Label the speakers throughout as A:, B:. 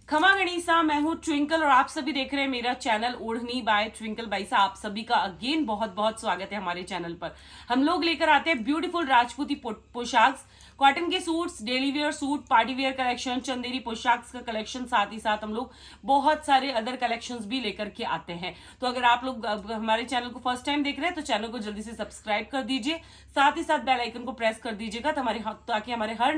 A: खमा गणिसा, मैं हूँ ट्विंकल और आप सभी देख रहे हैं मेरा चैनल ओढ़नी बाय ट्विंकल बाईसा। आप सभी का अगेन बहुत बहुत स्वागत है हमारे चैनल पर। हम लोग लेकर आते हैं ब्यूटीफुल राजपूती पोशाक, कॉटन के suits, daily wear suit, party wear collection, Chanderi पोशाक का कलेक्शन, साथ ही साथ हम लोग बहुत सारे अदर कलेक्शंस भी लेकर के आते हैं। तो अगर आप लोग हमारे चैनल को फर्स्ट टाइम देख रहे हैं तो चैनल को जल्दी से सब्सक्राइब कर दीजिए, साथ ही साथ बेल आइकन को प्रेस कर दीजिएगा ताकि हमारे हर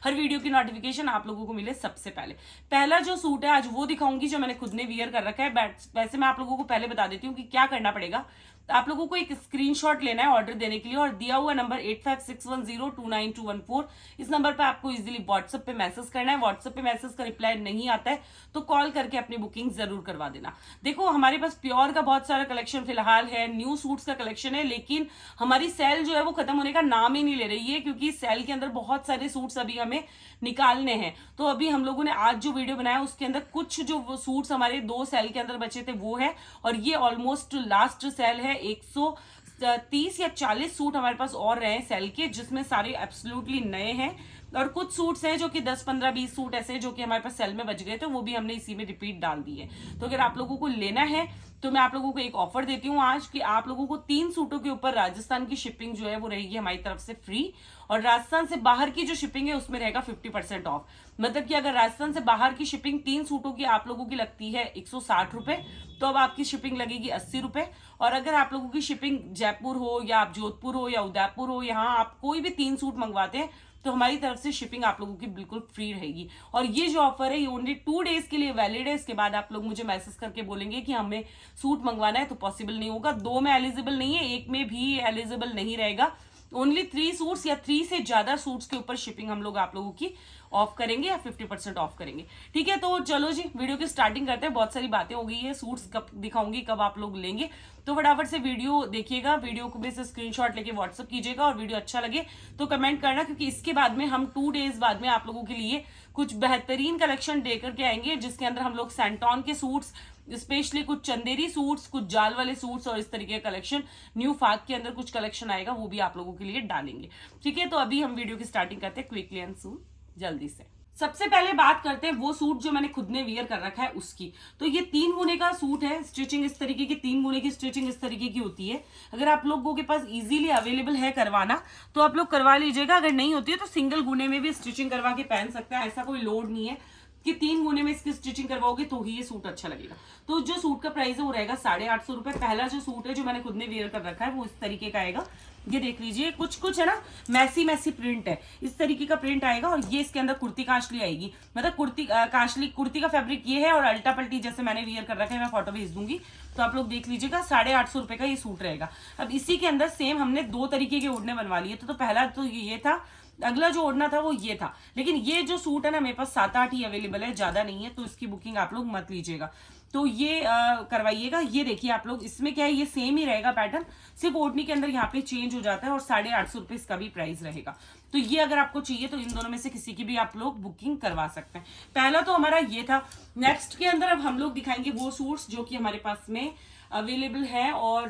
A: वीडियो की नोटिफिकेशन आप लोगों को मिले सबसे पहले। पहला जो सूट है आज वो दिखाऊंगी जो मैंने खुद ने वियर कर रखा है। वैसे मैं आप लोगों को पहले बता देती हूँ कि क्या करना पड़ेगा। आप लोगों को एक स्क्रीनशॉट लेना है ऑर्डर देने के लिए और दिया हुआ नंबर 8561029214, इस नंबर पे आपको इजीली व्हाट्सएप पे मैसेज करना है। व्हाट्सएप पे मैसेज का रिप्लाई नहीं आता है तो कॉल करके अपनी बुकिंग जरूर करवा देना। देखो हमारे पास प्योर का बहुत सारा कलेक्शन फिलहाल है, न्यू सूट्स का कलेक्शन है, लेकिन हमारी सेल जो है वो खत्म होने का नाम ही नहीं ले रही है, क्योंकि सेल के अंदर बहुत सारे सूट्स अभी हमें निकालने हैं। तो अभी हम लोगों ने आज जो वीडियो बनाया उसके अंदर कुछ जो सूट्स हमारे 2 सेल के अंदर बचे थे वो है, और ये ऑलमोस्ट लास्ट सेल है। 130 या 40 सूट हमारे पास और रहे सेल के, जिसमें सारे एब्सोल्युटली नए हैं, और कुछ सूट्स हैं जो कि 10, 15, 20 सूट ऐसे जो कि हमारे पास सेल में बच गए थे, वो भी हमने इसी में रिपीट डाल दी है। तो अगर आप लोगों को लेना है तो मैं आप लोगों को एक ऑफर देती हूँ आज कि आप लोगों को 3 सूटों के ऊपर राजस्थान की शिपिंग जो है वो रहेगी हमारी तरफ से फ्री, और राजस्थान से बाहर की जो शिपिंग है उसमें रहेगा 50% ऑफ। मतलब कि अगर राजस्थान से बाहर की शिपिंग 3 सूटों की आप लोगों की लगती है 160 रुपए, तो अब आपकी शिपिंग लगेगी 80 रुपए। और अगर आप लोगों की शिपिंग जयपुर हो या आप जोधपुर हो या उदयपुर हो, यहाँ आप कोई भी 3 सूट मंगवाते हैं तो हमारी तरफ से शिपिंग आप लोगों की बिल्कुल फ्री रहेगी। और ये जो ऑफर है ये ओनली 2 डेज के लिए वैलिड है। इसके बाद आप लोग मुझे मैसेज करके बोलेंगे कि हमें सूट मंगवाना है तो पॉसिबल नहीं होगा। 2 में एलिजिबल नहीं है, 1 में भी एलिजिबल नहीं रहेगा। ओनली 3 सूट्स या 3 से ज्यादा सूट्स के ऊपर शिपिंग हम लोग आप लोगों की ऑफ करेंगे या 50% ऑफ करेंगे। ठीक है, तो चलो जी वीडियो की स्टार्टिंग करते हैं। बहुत सारी बातें हो गई है, सूट्स कब दिखाऊंगी, कब आप लोग लेंगे, तो फटाफट से वीडियो देखिएगा। वीडियो को भी से स्क्रीनशॉट लेके व्हाट्सअप कीजिएगा, और वीडियो अच्छा लगे तो कमेंट करना, क्योंकि इसके बाद में हम 2 डेज बाद में आप लोगों के लिए कुछ बेहतरीन कलेक्शन देकर के आएंगे, जिसके अंदर हम लोग सैंटॉन के सूट्स, स्पेशली कुछ चंदेरी सूट्स, कुछ जाल वाले सूट्स और इस तरीके का कलेक्शन, न्यू फाग के अंदर कुछ कलेक्शन आएगा, वो भी आप लोगों के लिए डालेंगे। ठीक है, तो अभी हम वीडियो की स्टार्टिंग करते हैं क्विकली एंड सून, जल्दी से। सबसे पहले बात करते हैं वो सूट जो मैंने खुद ने वियर कर रखा है उसकी। तो ये 3 गुने का सूट है, स्टिचिंग इस तरीके की, 3 गुने की स्टिचिंग इस तरीके की होती है। अगर आप लोगों के पास इजीली अवेलेबल है करवाना तो आप लोग करवा लीजिएगा, अगर नहीं होती है तो सिंगल गुने में भी स्टिचिंग करवा के पहन सकते हैं। ऐसा कोई लोड नहीं है कि 3 गुने में इसकी स्टिचिंग करवाओगे तो ही ये सूट अच्छा लगेगा। तो जो सूट का प्राइस है वो रहेगा 850 रुपए। पहला जो सूट है जो मैंने खुद ने वेयर कर रखा है वो इस तरीके का आएगा। ये देख लीजिए, कुछ है ना, मैसी प्रिंट है, इस तरीके का प्रिंट आएगा, और ये इसके अंदर कुर्ती काशली आएगी। मतलब कुर्ती का फैब्रिक ये है, और अल्टा पल्टी जैसे मैंने वियर कर रखा है, मैं फोटो भेज दूंगी तो आप लोग देख लीजिएगा। 850 रुपए का ये सूट रहेगा। अब इसी के अंदर सेम हमने 2 तरीके के ओढ़ने बनवा लिए। तो पहला तो ये था, अगला जो ओढ़ना था वो ये था, लेकिन ये जो सूट है ना मेरे पास 7-8 ही अवेलेबल है, ज्यादा नहीं है, तो इसकी बुकिंग आप लोग मत लीजिएगा, तो ये करवाइएगा। ये देखिए आप लोग, इसमें क्या है, ये सेम ही रहेगा पैटर्न, सिर्फ ओढ़नी के अंदर यहाँ पे चेंज हो जाता है, और 850 रुपए इसका भी प्राइस रहेगा। तो ये अगर आपको चाहिए तो इन दोनों में से किसी की भी आप लोग बुकिंग करवा सकते हैं। पहला तो हमारा ये था। नेक्स्ट के अंदर अब हम लोग दिखाएंगे वो सूट्स जो कि हमारे पास में अवेलेबल है, और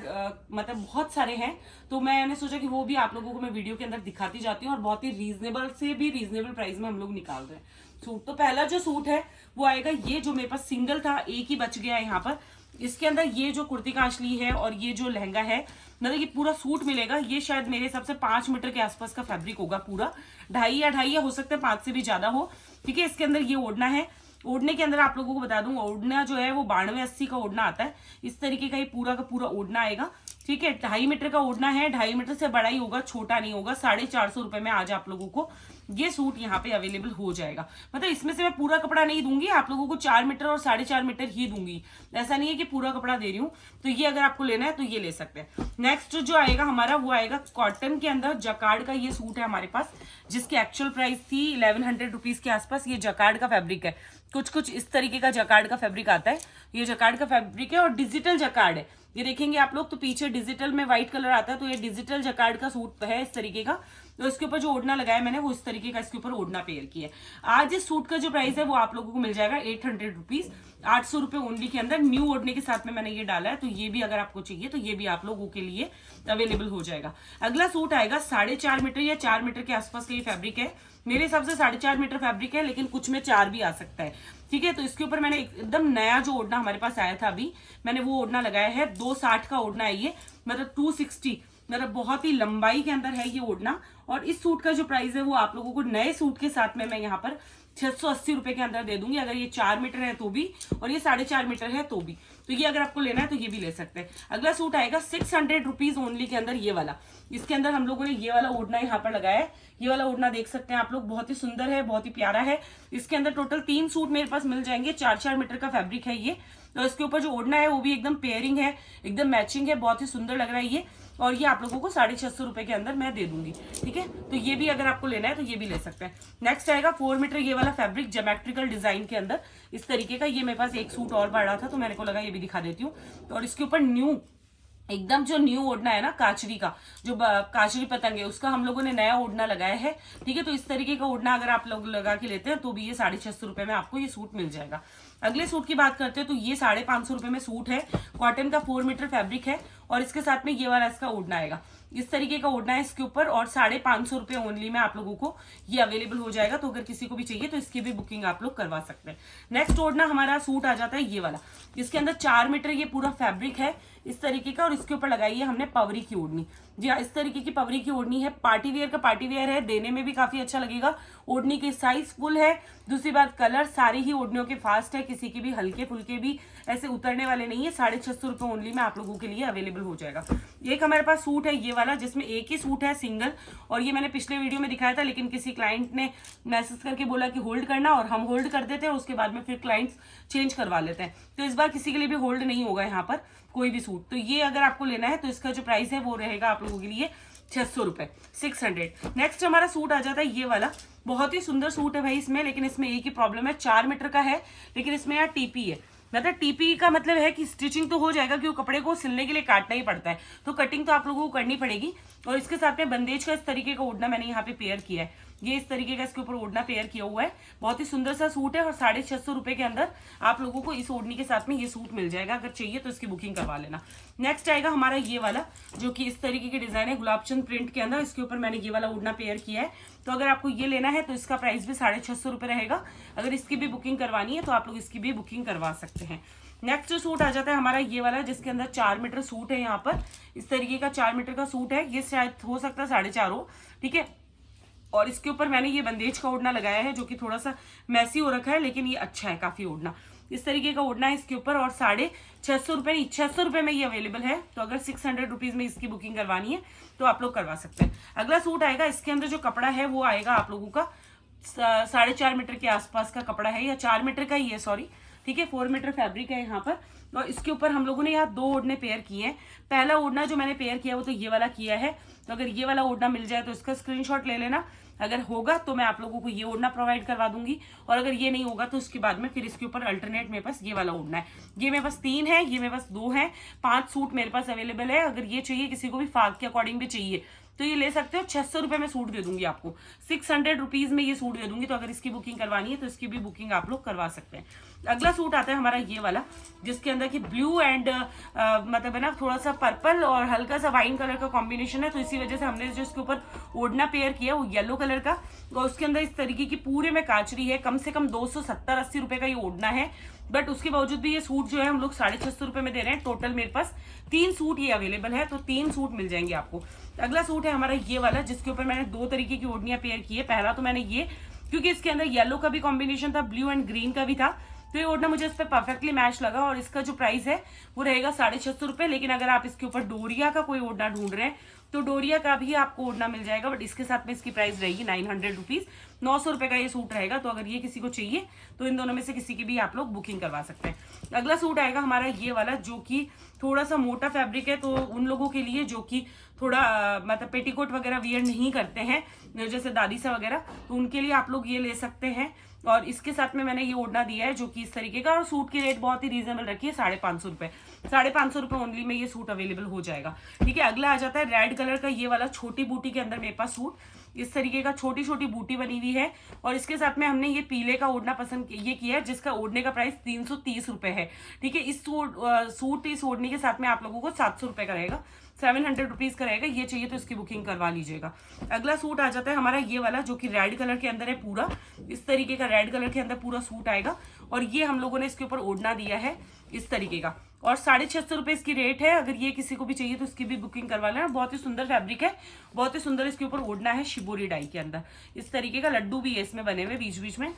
A: मतलब बहुत सारे हैं, तो मैंने सोचा कि वो भी आप लोगों को मैं वीडियो के अंदर दिखाती जाती हूँ, और बहुत ही रीजनेबल से भी रीजनेबल प्राइस में हम लोग निकाल रहे हैं सूट। तो पहला जो सूट है वो आएगा, ये जो मेरे पास सिंगल था, एक ही बच गया है यहाँ पर। इसके अंदर ये जो कुर्ती काशली है और ये जो लहंगा है, मतलब ये पूरा सूट मिलेगा। ये शायद मेरे हिसाब से 5 मीटर के आसपास का फैब्रिक होगा पूरा, 2.5 या हो सकता है 5 से भी ज्यादा हो। ठीक है, इसके अंदर ये ओढ़ना है। ओढ़ने के अंदर आप लोगों को बता दूं, ओढ़ना जो है वो 92-80 का ओढ़ना आता है, इस तरीके का ये पूरा का पूरा ओढ़ना आएगा। ठीक है, 2.5 मीटर का ओढ़ना है, 2.5 मीटर से बड़ा ही होगा, छोटा नहीं होगा। 450 रुपए में आज आप लोगों को ये सूट यहाँ पे अवेलेबल हो जाएगा। मतलब इसमें से मैं पूरा कपड़ा नहीं दूंगी आप लोगों को, 4 मीटर और 4.5 मीटर ही दूंगी, ऐसा नहीं है कि पूरा कपड़ा दे रही हूँ। तो ये अगर आपको लेना है तो ये ले सकते हैं। नेक्स्ट जो आएगा हमारा वो आएगा कॉटन के अंदर, जकार्ड का ये सूट है हमारे पास, जिसकी एक्चुअल प्राइस थी 1100 रुपीज के आसपास। ये जकार्ड का फैब्रिक है, कुछ इस तरीके का जकार्ड का फैब्रिक आता है। ये जकार्ड का फैब्रिक है और डिजिटल जकार्ड है। ये देखेंगे आप लोग तो पीछे डिजिटल में व्हाइट कलर आता है, तो ये डिजिटल जकार्ड का सूट है इस तरीके का। तो इसके ऊपर जो ओढ़ना लगाया मैंने वो इस तरीके का इसके ऊपर ओढ़ना पेयर किया है। आज इस सूट का जो प्राइस है वो आप लोगों को मिल जाएगा 800 रुपीज, 800 रुपए ओनली के अंदर। न्यू ओढ़ने के साथ में मैंने ये डाला है, तो ये भी अगर आपको चाहिए तो ये भी आप लोगों के लिए अवेलेबल हो जाएगा। अगला सूट आएगा 4.5 मीटर या 4 मीटर के आसपास का ये फैब्रिक है। मेरे हिसाब से 4.5 मीटर फैब्रिक है, लेकिन कुछ में 4 भी आ सकता है, ठीक है। तो इसके ऊपर मैंने एकदम नया जो ओढ़ना हमारे पास आया था अभी, मैंने वो ओढ़ना लगाया है। 260 का ओढ़ना है ये, मतलब 260, मतलब बहुत ही लंबाई के अंदर है ये ओढ़ना। और इस सूट का जो प्राइस है वो आप लोगों को नए सूट के साथ में मैं यहाँ पर 680 रुपए के अंदर दे दूंगी, अगर ये 4 मीटर है तो भी और ये 4.5 मीटर है तो भी। तो ये अगर आपको लेना है तो ये भी ले सकते हैं। अगला सूट आएगा 600 रुपीज ओनली के अंदर, ये वाला। इसके अंदर हम लोगों ने ये वाला ओढ़ना यहाँ पर लगाया है। ये वाला ओढ़ना देख सकते हैं आप लोग, बहुत ही सुंदर है, बहुत ही प्यारा है। इसके अंदर टोटल 3 सूट मेरे पास मिल जाएंगे। 4-4 मीटर का फैब्रिक है ये। तो इसके ऊपर जो ओढ़ना है वो भी एकदम पेयरिंग है, एकदम मैचिंग है, बहुत ही सुंदर लग रहा है ये। और ये आप लोगों को 650 रुपए के अंदर मैं दे दूंगी, ठीक है। तो ये भी अगर आपको लेना है तो ये भी ले सकते हैं। नेक्स्ट आएगा 4 मीटर ये वाला फैब्रिक ज्योमेट्रिकल डिजाइन के अंदर इस तरीके का। ये मेरे पास एक सूट और पड़ा था तो मैंने को लगा ये भी दिखा देती हूँ। तो और इसके ऊपर न्यू एकदम जो न्यू ओढ़ना है ना, काचरी का जो काचरी पतंग है, उसका हम लोगों ने नया ओढ़ना लगाया है, ठीक है। तो इस तरीके का ओढ़ना अगर आप लोग लगा के लेते हैं तो भी ये 650 रुपए में आपको ये सूट मिल जाएगा। अगले सूट की बात करते हैं तो ये 550 रुपए में सूट है। कॉटन का 4 मीटर फैब्रिक है और इसके साथ में ये वाला इसका ओढ़ना आएगा। इस तरीके का ओढ़ना है इसके ऊपर और 550 रुपए ओनली में आप लोगों को ये अवेलेबल हो जाएगा। तो अगर किसी को भी चाहिए तो इसकी भी बुकिंग आप लोग करवा सकते हैं। नेक्स्ट ओढ़ना हमारा सूट आ जाता है ये वाला। इसके अंदर 4 मीटर ये पूरा फैब्रिक है इस तरीके का और इसके ऊपर लगाई है हमने पवरी की ओढ़नी। जी हाँ, इस तरीके की पवरी की ओढ़नी है। पार्टी वेयर का पार्टी वेयर है, देने में भी काफी अच्छा लगेगा। ओढ़नी की साइज फुल है। दूसरी बात, कलर सारी ही ओढ़नियों के फास्ट है, किसी की भी हल्के फुल्के भी ऐसे उतरने वाले नहीं है। 650 रुपए ओनली में आप लोगों के लिए अवेलेबल हो जाएगा। एक हमारे पास सूट है ये वाला, जिसमें एक ही सूट है सिंगल, और ये मैंने पिछले वीडियो में दिखाया था, लेकिन किसी क्लाइंट ने मैसेज करके बोला कि होल्ड करना, और हम होल्ड कर देते हैं और उसके बाद में फिर क्लाइंट्स चेंज करवा लेते हैं। तो इस बार किसी के लिए भी होल्ड नहीं होगा यहाँ पर कोई भी सूट। तो ये अगर आपको लेना है तो इसका जो प्राइस है वो रहेगा आप लोगों के लिए 600 रुपए, 600। नेक्स्ट हमारा सूट आ जाता है ये वाला। बहुत ही सुंदर सूट है भाई इसमें, लेकिन इसमें एक ही प्रॉब्लम है, 4 मीटर का है, लेकिन इसमें यार टीपी है। मतलब टीपी का मतलब है कि स्टिचिंग तो हो जाएगा, क्योंकि कपड़े को सिलने के लिए काटना ही पड़ता है, तो कटिंग तो आप लोगों को करनी पड़ेगी। और इसके साथ में बंदेज का इस तरीके का ओढ़ना मैंने यहाँ पे पेयर किया है। ये इस तरीके का इसके ऊपर ओढ़ना पेयर किया हुआ है। बहुत ही सुंदर सा सूट है और 650 रुपए के अंदर आप लोगों को इस ओढ़नी के साथ में ये सूट मिल जाएगा। अगर चाहिए तो इसकी बुकिंग करवा लेना। नेक्स्ट आएगा हमारा ये वाला, जो कि इस तरीके की डिजाइन है गुलाबचंद प्रिंट के अंदर। इसके ऊपर मैंने ये वाला ओढ़ना पेयर किया है। तो अगर आपको ये लेना है तो इसका प्राइस भी 650 रुपए रहेगा। अगर इसकी भी बुकिंग करवानी है तो आप लोग इसकी भी बुकिंग करवा सकते हैं। नेक्स्ट सूट आ जाता है हमारा ये वाला, जिसके अंदर 4 मीटर सूट है। यहाँ पर इस तरीके का 4 मीटर का सूट है। ये शायद हो सकता है 4.5 हो, ठीक है। और इसके ऊपर मैंने ये बंदेज का ओढ़ना लगाया है, जो कि थोड़ा सा मैसी हो रखा है, लेकिन ये अच्छा है काफी ओढ़ना। इस तरीके का ओढ़ना है इसके ऊपर और 650 रुपए नहीं 600 रुपए में ये अवेलेबल है। तो अगर 600 रुपीज में इसकी बुकिंग करवानी है तो आप लोग करवा सकते हैं। अगला सूट आएगा, इसके अंदर जो कपड़ा है वो आएगा आप लोगों का 4.5 मीटर के आसपास का कपड़ा है, या 4 मीटर का ही है, सॉरी, ठीक है। 4 मीटर फैब्रिक है यहाँ पर। और इसके ऊपर हम लोगों ने यहाँ 2 ओढ़ने पेयर किए हैं। पहला ओढ़ना जो मैंने पेयर किया वो तो ये वाला किया है। तो अगर ये वाला ओढ़ना मिल जाए तो इसका स्क्रीनशॉट ले लेना। अगर होगा तो मैं आप लोगों को ये ओढ़ना प्रोवाइड करवा दूंगी, और अगर ये नहीं होगा तो उसके बाद में फिर इसके ऊपर अल्टरनेट मेरे पास ये वाला ओढ़ना है। ये मेरे पास 3 है, ये मेरे पास 2 है, 5 सूट मेरे पास अवेलेबल है। अगर ये चाहिए, किसी को भी फाग के अकॉर्डिंग भी चाहिए तो ये ले सकते हो। 600 रुपए में सूट दे दूंगी आपको, 600 रुपीज में ये सूट दे दूंगी। तो अगर इसकी बुकिंग करवानी है तो इसकी भी बुकिंग आप लोग करवा सकते हैं। अगला सूट आता है हमारा ये वाला, जिसके अंदर की ब्लू एंड मतलब है ना थोड़ा सा पर्पल और हल्का सा वाइन कलर का कॉम्बिनेशन है। तो इसी वजह से हमने जो इसके ऊपर ओढ़ना पेयर किया वो येलो कलर का, और उसके अंदर इस तरीके की पूरे में काचरी है। कम से कम 270-80 रुपए का ये ओढ़ना है, बट उसके बावजूद भी ये सूट जो है हम लोग 650 रुपए में दे रहे हैं। टोटल मेरे पास 3 सूट ये अवेलेबल है, तो 3 सूट मिल जाएंगे आपको। अगला सूट है हमारा ये वाला, जिसके ऊपर मैंने 2 तरीके की ओढ़नियां पेयर की है। पहला तो मैंने ये, क्योंकि इसके अंदर येलो का भी कॉम्बिनेशन था, ब्लू एंड ग्रीन का भी था, तो ये ओढ़ना मुझे इस पर परफेक्टली मैच लगा। और इसका जो प्राइस है वो रहेगा 650 रुपए। लेकिन अगर आप इसके ऊपर डोरिया का कोई ओढ़ना ढूंढ रहे हैं तो डोरिया का भी आपको ओढ़ना मिल जाएगा, बट इसके साथ में इसकी प्राइस रहेगी 900 रुपीज, 900 रुपए का ये सूट रहेगा। तो अगर ये किसी को चाहिए तो इन दोनों में से किसी की भी आप लोग बुकिंग करवा सकते हैं। अगला सूट आएगा हमारा ये वाला, जो कि थोड़ा सा मोटा फैब्रिक है। तो उन लोगों के लिए जो कि थोड़ा मतलब पेटीकोट वगैरह वियर नहीं करते हैं, जैसे दादी सा वगैरह, तो उनके लिए आप लोग ये ले सकते हैं। और इसके साथ में मैंने ये ओढ़ना दिया है जो कि इस तरीके का, और सूट की रेट बहुत ही रीजनेबल रखी है, 550 रुपए, 550 रुपए ओनली में ये सूट अवेलेबल हो जाएगा, ठीक है। अगला आ जाता है रेड कलर का ये वाला छोटी बूटी के अंदर मेरे पास सूट। इस तरीके का छोटी छोटी बूटी बनी हुई है। और इसके साथ में हमने ये पीले का ओढ़ना ये किया है, जिसका ओढ़ने का प्राइस 330 रुपए है। ठीक है, इस सूट इस ओढ़ने के साथ में आप लोगों को 700 रुपए का रहेगा, 700 रुपीज का रहेगा। ये चाहिए तो इसकी बुकिंग करवा लीजिएगा। अगला सूट आ जाता है हमारा ये वाला, जो कि रेड कलर के अंदर है। पूरा इस तरीके का रेड कलर के अंदर पूरा सूट आएगा, और ये हम लोगों ने इसके ऊपर ओढ़ना दिया है इस तरीके का, और 650 रुपए इसकी रेट है। अगर ये किसी को भी चाहिए तो इसकी भी बुकिंग करवा लेना। बहुत ही सुंदर फैब्रिक है, बहुत ही सुंदर इसके ऊपर ओढ़ना है शिबोरी डाई के अंदर। इस तरीके का लड्डू भी है इसमें बने हुए बीच बीच में,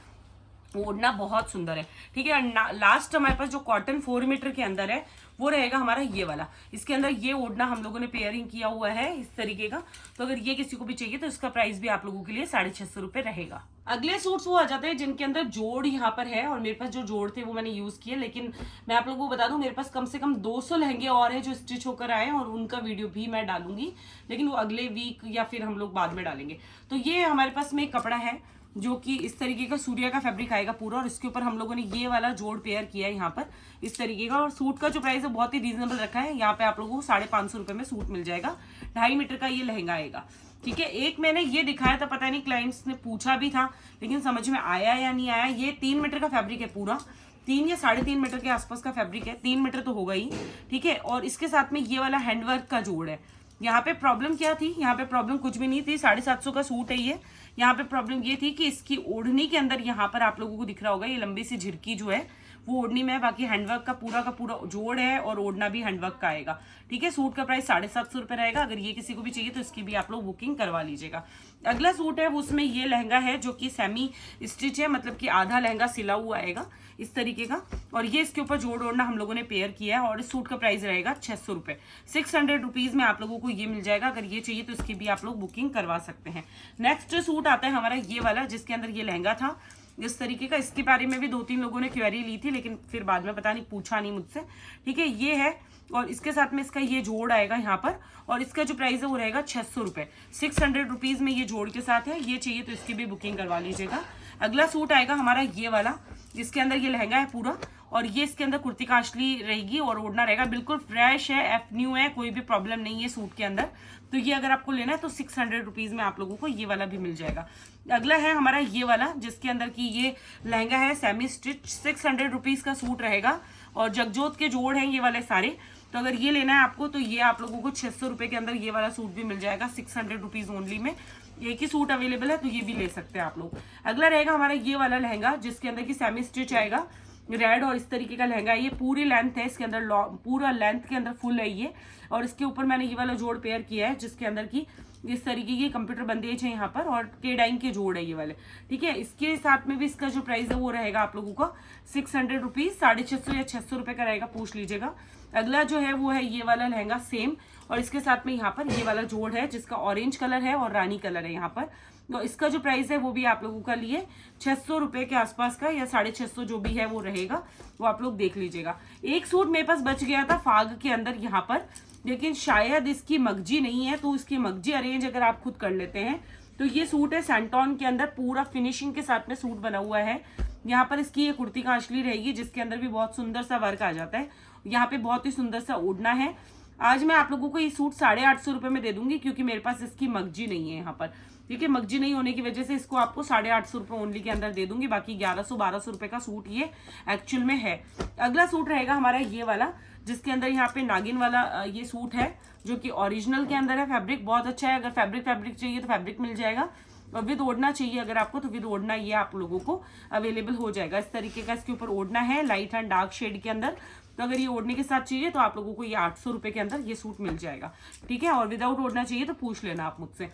A: ओढ़ना बहुत सुंदर है। ठीक है, लास्ट हमारे पास जो कॉटन 4 मीटर के अंदर है वो रहेगा हमारा ये वाला। इसके अंदर ये ओढ़ना हम लोगों ने पेयरिंग किया हुआ है इस तरीके का। तो अगर ये किसी को भी चाहिए तो इसका प्राइस भी आप लोगों के लिए 650 रुपए रहेगा। अगले सूट्स वो आ जाते हैं जिनके अंदर जोड़ यहाँ पर है, और मेरे पास जो जोड़ थे वो मैंने यूज किए। लेकिन मैं आप लोगों को बता दूं, मेरे पास कम से कम 200 लहंगे और है जो स्टिच होकर आए, और उनका वीडियो भी मैं डालूंगी, लेकिन वो अगले वीक या फिर हम लोग बाद में डालेंगे। तो ये हमारे पास में एक कपड़ा है जो कि इस तरीके का सूर्या का फैब्रिक आएगा पूरा, और इसके ऊपर हम लोगों ने ये वाला जोड़ पेयर किया है यहाँ पर इस तरीके का। और सूट का जो प्राइस है बहुत ही रीजनेबल रखा है। यहाँ पे आप लोगों को 550 रुपए में सूट मिल जाएगा। 2.5 मीटर का ये लहंगा आएगा। ठीक है, एक मैंने ये दिखाया था, पता नहीं क्लाइंट्स ने पूछा भी था, लेकिन समझ में आया या नहीं आया। ये 3 मीटर का फैब्रिक है पूरा, 3 या 3.5 मीटर के आसपास का फैब्रिक है। 3 मीटर तो होगा ही। ठीक है, और इसके साथ में ये वाला हैंडवर्क का जोड़ है। यहाँ पे प्रॉब्लम क्या थी? यहाँ पे प्रॉब्लम कुछ भी नहीं थी, 750 का सूट है ये। यहाँ पे प्रॉब्लम ये थी कि इसकी ओढ़नी के अंदर यहाँ पर आप लोगों को दिख रहा होगा ये लंबी सी झिरकी जो है वो ओढ़नी में है। बाकी हैंडवर्क का पूरा जोड़ है, और ओढ़ना भी हैंडवर्क का आएगा। ठीक है, सूट का प्राइस 750 रुपए रहेगा। अगर ये किसी को भी चाहिए तो इसकी भी आप लोग बुकिंग करवा लीजिएगा। अगला सूट है उसमें ये लहंगा है जो कि सेमी स्टिच है, मतलब कि आधा लहंगा सिला हुआ आएगा इस तरीके का, और ये इसके ऊपर जोड़ ओढ़ना हम लोगों ने पेयर किया है। और इस सूट का प्राइस रहेगा 600 रुपए, 600 रुपीज में आप लोगों को ये मिल जाएगा। अगर ये चाहिए तो इसकी भी आप लोग बुकिंग करवा सकते हैं। नेक्स्ट सूट आता है हमारा ये वाला, जिसके अंदर ये लहंगा था इस तरीके का। इसके बारे में भी 2-3 लोगों ने क्वेरी ली थी, लेकिन फिर बाद में पता नहीं पूछा नहीं मुझसे। ठीक है, ये है, और इसके साथ में इसका ये जोड़ आएगा यहाँ पर, और इसका जो प्राइस है वो रहेगा 600 रुपए, 600 रुपीज में ये जोड़ के साथ है। ये चाहिए तो इसकी भी बुकिंग करवा लीजिएगा। अगला सूट आएगा हमारा ये वाला, जिसके अंदर ये लहंगा है पूरा, और ये इसके अंदर कुर्ती काशली रहेगी और ओढ़ना रहेगा। बिल्कुल फ्रेश है, एफ न्यू है, कोई भी प्रॉब्लम नहीं है सूट के अंदर। तो ये अगर आपको लेना है तो 600 रुपीज में आप लोगों को ये वाला भी मिल जाएगा। अगला है हमारा ये वाला, जिसके अंदर की ये लहंगा है सेमी स्टिच, 600 रुपीज का सूट रहेगा, और जगजोत के जोड़ हैं ये वाले सारे। तो अगर ये लेना है आपको तो ये आप लोगों को 600 रुपए के अंदर ये वाला सूट भी मिल जाएगा, 600 रुपीज ओनली में। एक ही सूट अवेलेबल है, तो ये भी ले सकते हैं आप लोग। अगला रहेगा हमारा ये वाला लहंगा, जिसके अंदर की सेमी स्टिच आएगा रेड, और इस तरीके का लहंगा है। ये पूरी लेंथ है, इसके अंदर पूरा लेंथ के अंदर फुल है ये, और इसके ऊपर मैंने ये वाला जोड़ पेयर किया है, जिसके अंदर की इस तरीके की कंप्यूटर बंदेज है यहाँ पर, और केडाइन के जोड़ है ये वाले। ठीक है, इसके साथ में भी इसका जो प्राइस है वो रहेगा आप लोगों का 600 रुपीज, 650 या 600 रुपए का रहेगा, पूछ लीजिएगा। अगला जो है वो है ये वाला लहंगा सेम, और इसके साथ में यहाँ पर ये वाला जोड़ है, जिसका ऑरेंज कलर है और रानी कलर है यहाँ पर। तो इसका जो प्राइस है वो भी आप लोगों का लिए 600 रुपए के आसपास का, या 650 जो भी है वो रहेगा, वो आप लोग देख लीजिएगा। एक सूट मेरे पास बच गया था फाग के अंदर यहाँ पर, लेकिन शायद इसकी मगजी नहीं है, तो इसकी मगजी अरेंज अगर आप खुद कर लेते हैं तो ये सूट है सैंटॉन के अंदर, पूरा फिनिशिंग के साथ में सूट बना हुआ है। यहाँ पर इसकी ये कुर्ती काशली रहेगी, जिसके अंदर भी बहुत सुंदर सा वर्क आ जाता है। यहाँ पे बहुत ही सुंदर सा ओढ़ना है। आज मैं आप लोगों को ये सूट 850 रुपए में दे दूंगी, क्योंकि मेरे पास इसकी मगजी नहीं है यहाँ पर। ठीक है, मगजी नहीं होने की वजह से इसको आपको 850 रुपए ओनली के अंदर दे दूंगी। बाकी 1100-1200 रुपए का सूट ये एक्चुअल में है। अगला सूट रहेगा हमारा ये वाला, जिसके अंदर यहाँ पे नागिन वाला ये सूट है, जो कि ओरिजिनल के अंदर है। फैब्रिक बहुत अच्छा है, अगर फैब्रिक चाहिए तो फैब्रिक मिल जाएगा, और विद ओढ़ना चाहिए अगर आपको तो विद ओढ़ना ये आप लोगों को अवेलेबल हो जाएगा। इस तरीके का इसके ऊपर ओढ़ना है, लाइट एंड डार्क शेड के अंदर। तो अगर ये ओढ़ने के साथ चाहिए तो आप लोगों को ये 800 रुपए के अंदर ये सूट मिल जाएगा। ठीक है, और विदाउट ओढ़ना चाहिए तो पूछ लेना आप मुझसे।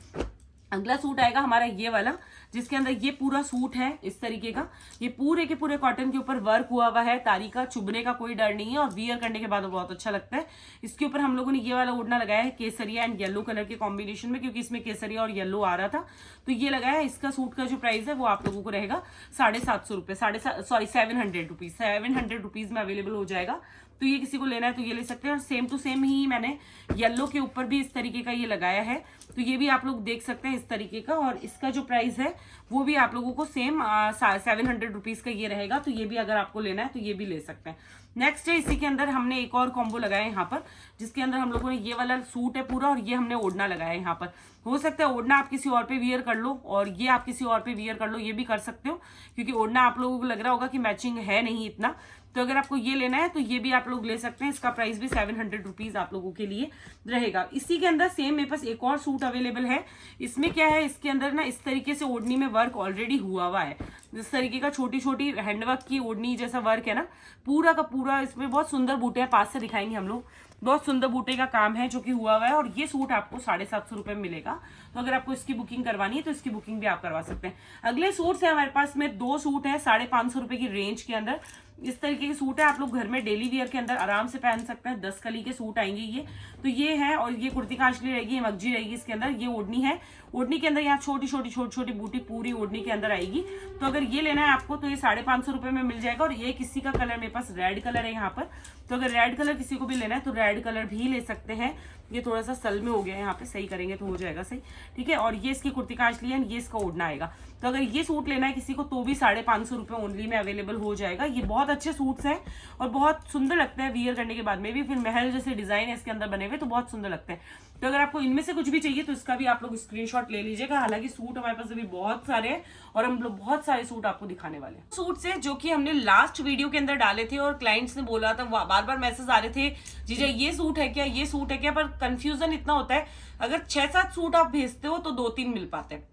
A: अगला सूट आएगा हमारा ये वाला, जिसके अंदर ये पूरा सूट है इस तरीके का। ये पूरे के पूरे कॉटन के ऊपर वर्क हुआ हुआ है, तारी का चुभने का कोई डर नहीं है, और वियर करने के बाद बहुत अच्छा लगता है। इसके ऊपर हम लोगों ने ये वाला ओढ़ना लगाया है केसरिया एंड येलो कलर के कॉम्बिनेशन में, क्योंकि इसमें केसरिया और येलो आ रहा था, तो ये लगाया है। इसका सूट का जो प्राइस है वो आप लोगों को रहेगा 750 रुपए, 700 रुपीज, 700 रुपीज में अवेलेबल हो जाएगा। तो ये किसी को लेना है तो ये ले सकते हैं। और सेम टू सेम ही मैंने येलो के ऊपर भी इस तरीके का ये लगाया है, तो ये भी आप लोग देख सकते हैं इस तरीके का। और इसका जो प्राइस है वो भी आप लोगों को सेम 700 रुपीज का ये रहेगा। तो ये भी अगर आपको लेना है तो ये भी ले सकते हैं। नेक्स्ट है, इसी के अंदर हमने एक और कॉम्बो लगाया है यहाँ पर, जिसके अंदर हम लोगों ने ये वाला सूट है पूरा, और ये हमने ओढ़ना लगाया है यहाँ पर। हो सकता है ओढ़ना आप किसी और पे वियर कर लो और ये आप किसी और पे वियर कर लो, ये भी कर सकते हो, क्योंकि ओढ़ना आप लोगों को लग रहा होगा कि मैचिंग है नहीं इतना। तो अगर आपको ये लेना है तो ये भी आप लोग ले सकते हैं। इसका प्राइस भी 700 रुपीज आप लोगों के लिए रहेगा। इसी के अंदर सेम मेरे पास एक और सूट अवेलेबल है। इसमें क्या है, इसके अंदर ना इस तरीके से ओढ़नी में वर्क ऑलरेडी हुआ हुआ है, जिस तरीके का छोटी छोटी हैंडवर्क की ओढ़नी जैसा वर्क है ना, पूरा का पूरा। इसमें बहुत सुंदर बूटे हैं, पास से दिखाएंगे हम लोग। बहुत सुंदर बूटे का काम है जो कि हुआ हुआ है, और ये सूट आपको 750 रुपए में मिलेगा। तो अगर आपको इसकी बुकिंग करवानी है तो इसकी बुकिंग भी आप करवा सकते हैं। अगले सूट है हमारे पास में 2 सूट है 550 रुपए की रेंज के अंदर। इस तरीके के सूट है, आप लोग घर में डेली वियर के अंदर आराम से पहन सकते हैं। 10 कली के सूट आएंगे ये। तो ये है, और ये कुर्ती कांचली रहेगी, मगजी रहेगी इसके अंदर। ये ओढ़नी है, ओढ़नी के अंदर यहाँ छोटी छोटी बूटी पूरी ओढ़नी के अंदर आएगी। तो अगर ये लेना है आपको तो ये 550 रुपए में मिल जाएगा। और ये किसी का कलर, मेरे पास रेड कलर है यहाँ पर, तो अगर रेड कलर किसी को भी लेना है तो रेड कलर भी ले सकते हैं। ये थोड़ा सा सल में हो गया है, यहाँ पे सही करेंगे तो हो जाएगा सही, ठीक है। और ये इसकी कुर्ती कांचली है, ये इसका ओढ़ना आएगा। तो अगर ये सूट लेना है किसी को तो भी 550 रुपए ओनली में अवेलेबल हो जाएगा। ये बहुत अच्छे सूट्स हैं और बहुत सुंदर लगते हैं वियर करने के बाद में भी। फिर महल जैसे डिजाइन है इसके अंदर बने हुए, तो बहुत सुंदर लगते हैं। तो अगर आपको इनमें से कुछ भी चाहिए तो इसका भी आप लोग स्क्रीनशॉट ले लीजिएगा। हालांकि सूट हमारे पास अभी बहुत सारे हैं और हम लोग बहुत सारे सूट आपको दिखाने वाले हैं। सूट से जो कि हमने लास्ट वीडियो के अंदर डाले थे और क्लाइंट्स ने बोला था, बार बार मैसेज आ रहे थे, जीजा ये सूट है क्या, ये सूट है क्या। पर कंफ्यूजन इतना होता है, अगर 6-7 सूट आप भेजते हो तो 2-3 मिल पाते हैं।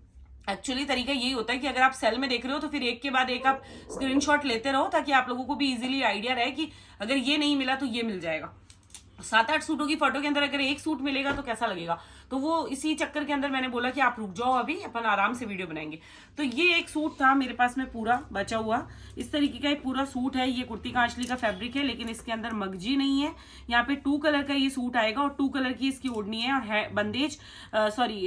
A: एक्चुअली तरीका यही होता है कि अगर आप सेल में देख रहे हो तो फिर एक के बाद एक आप स्क्रीनशॉट लेते रहो, ताकि आप लोगों को भी इजीली आइडिया रहे कि अगर ये नहीं मिला तो ये मिल जाएगा। 7-8 सूटों की फोटो के अंदर अगर एक सूट मिलेगा तो कैसा लगेगा। तो वो इसी चक्कर के अंदर मैंने बोला कि आप रुक जाओ, अभी अपन आराम से वीडियो बनाएंगे। तो ये एक सूट था मेरे पास में पूरा बचा हुआ, इस तरीके का एक पूरा सूट है। ये कुर्ती कांचली का फैब्रिक है, लेकिन इसके अंदर मगजी नहीं है। यहाँ पे 2 कलर का ये सूट आएगा और 2 कलर की इसकी ओढ़नी है। और बंदेज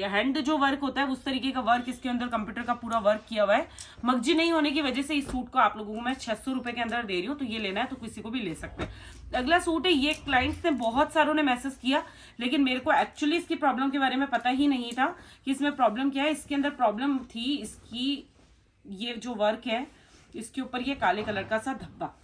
A: हैंड जो वर्क होता है उस तरीके का वर्क इसके अंदर कंप्यूटर का पूरा वर्क किया हुआ है। मगजी नहीं होने की वजह से इस सूट को आप लोगों को मैं 600 रुपए के अंदर दे रही हूँ। तो ये लेना है तो किसी को भी ले सकते हैं। अगला सूट है, ये क्लाइंट्स ने बहुत सारों ने मैसेज किया, लेकिन मेरे को एक्चुअली इसकी प्रॉब्लम के बारे में पता ही नहीं था कि इसमें प्रॉब्लम क्या है। इसके अंदर प्रॉब्लम थी इसकी, ये जो वर्क है इसके ऊपर ये काले कलर का सा धब्बा।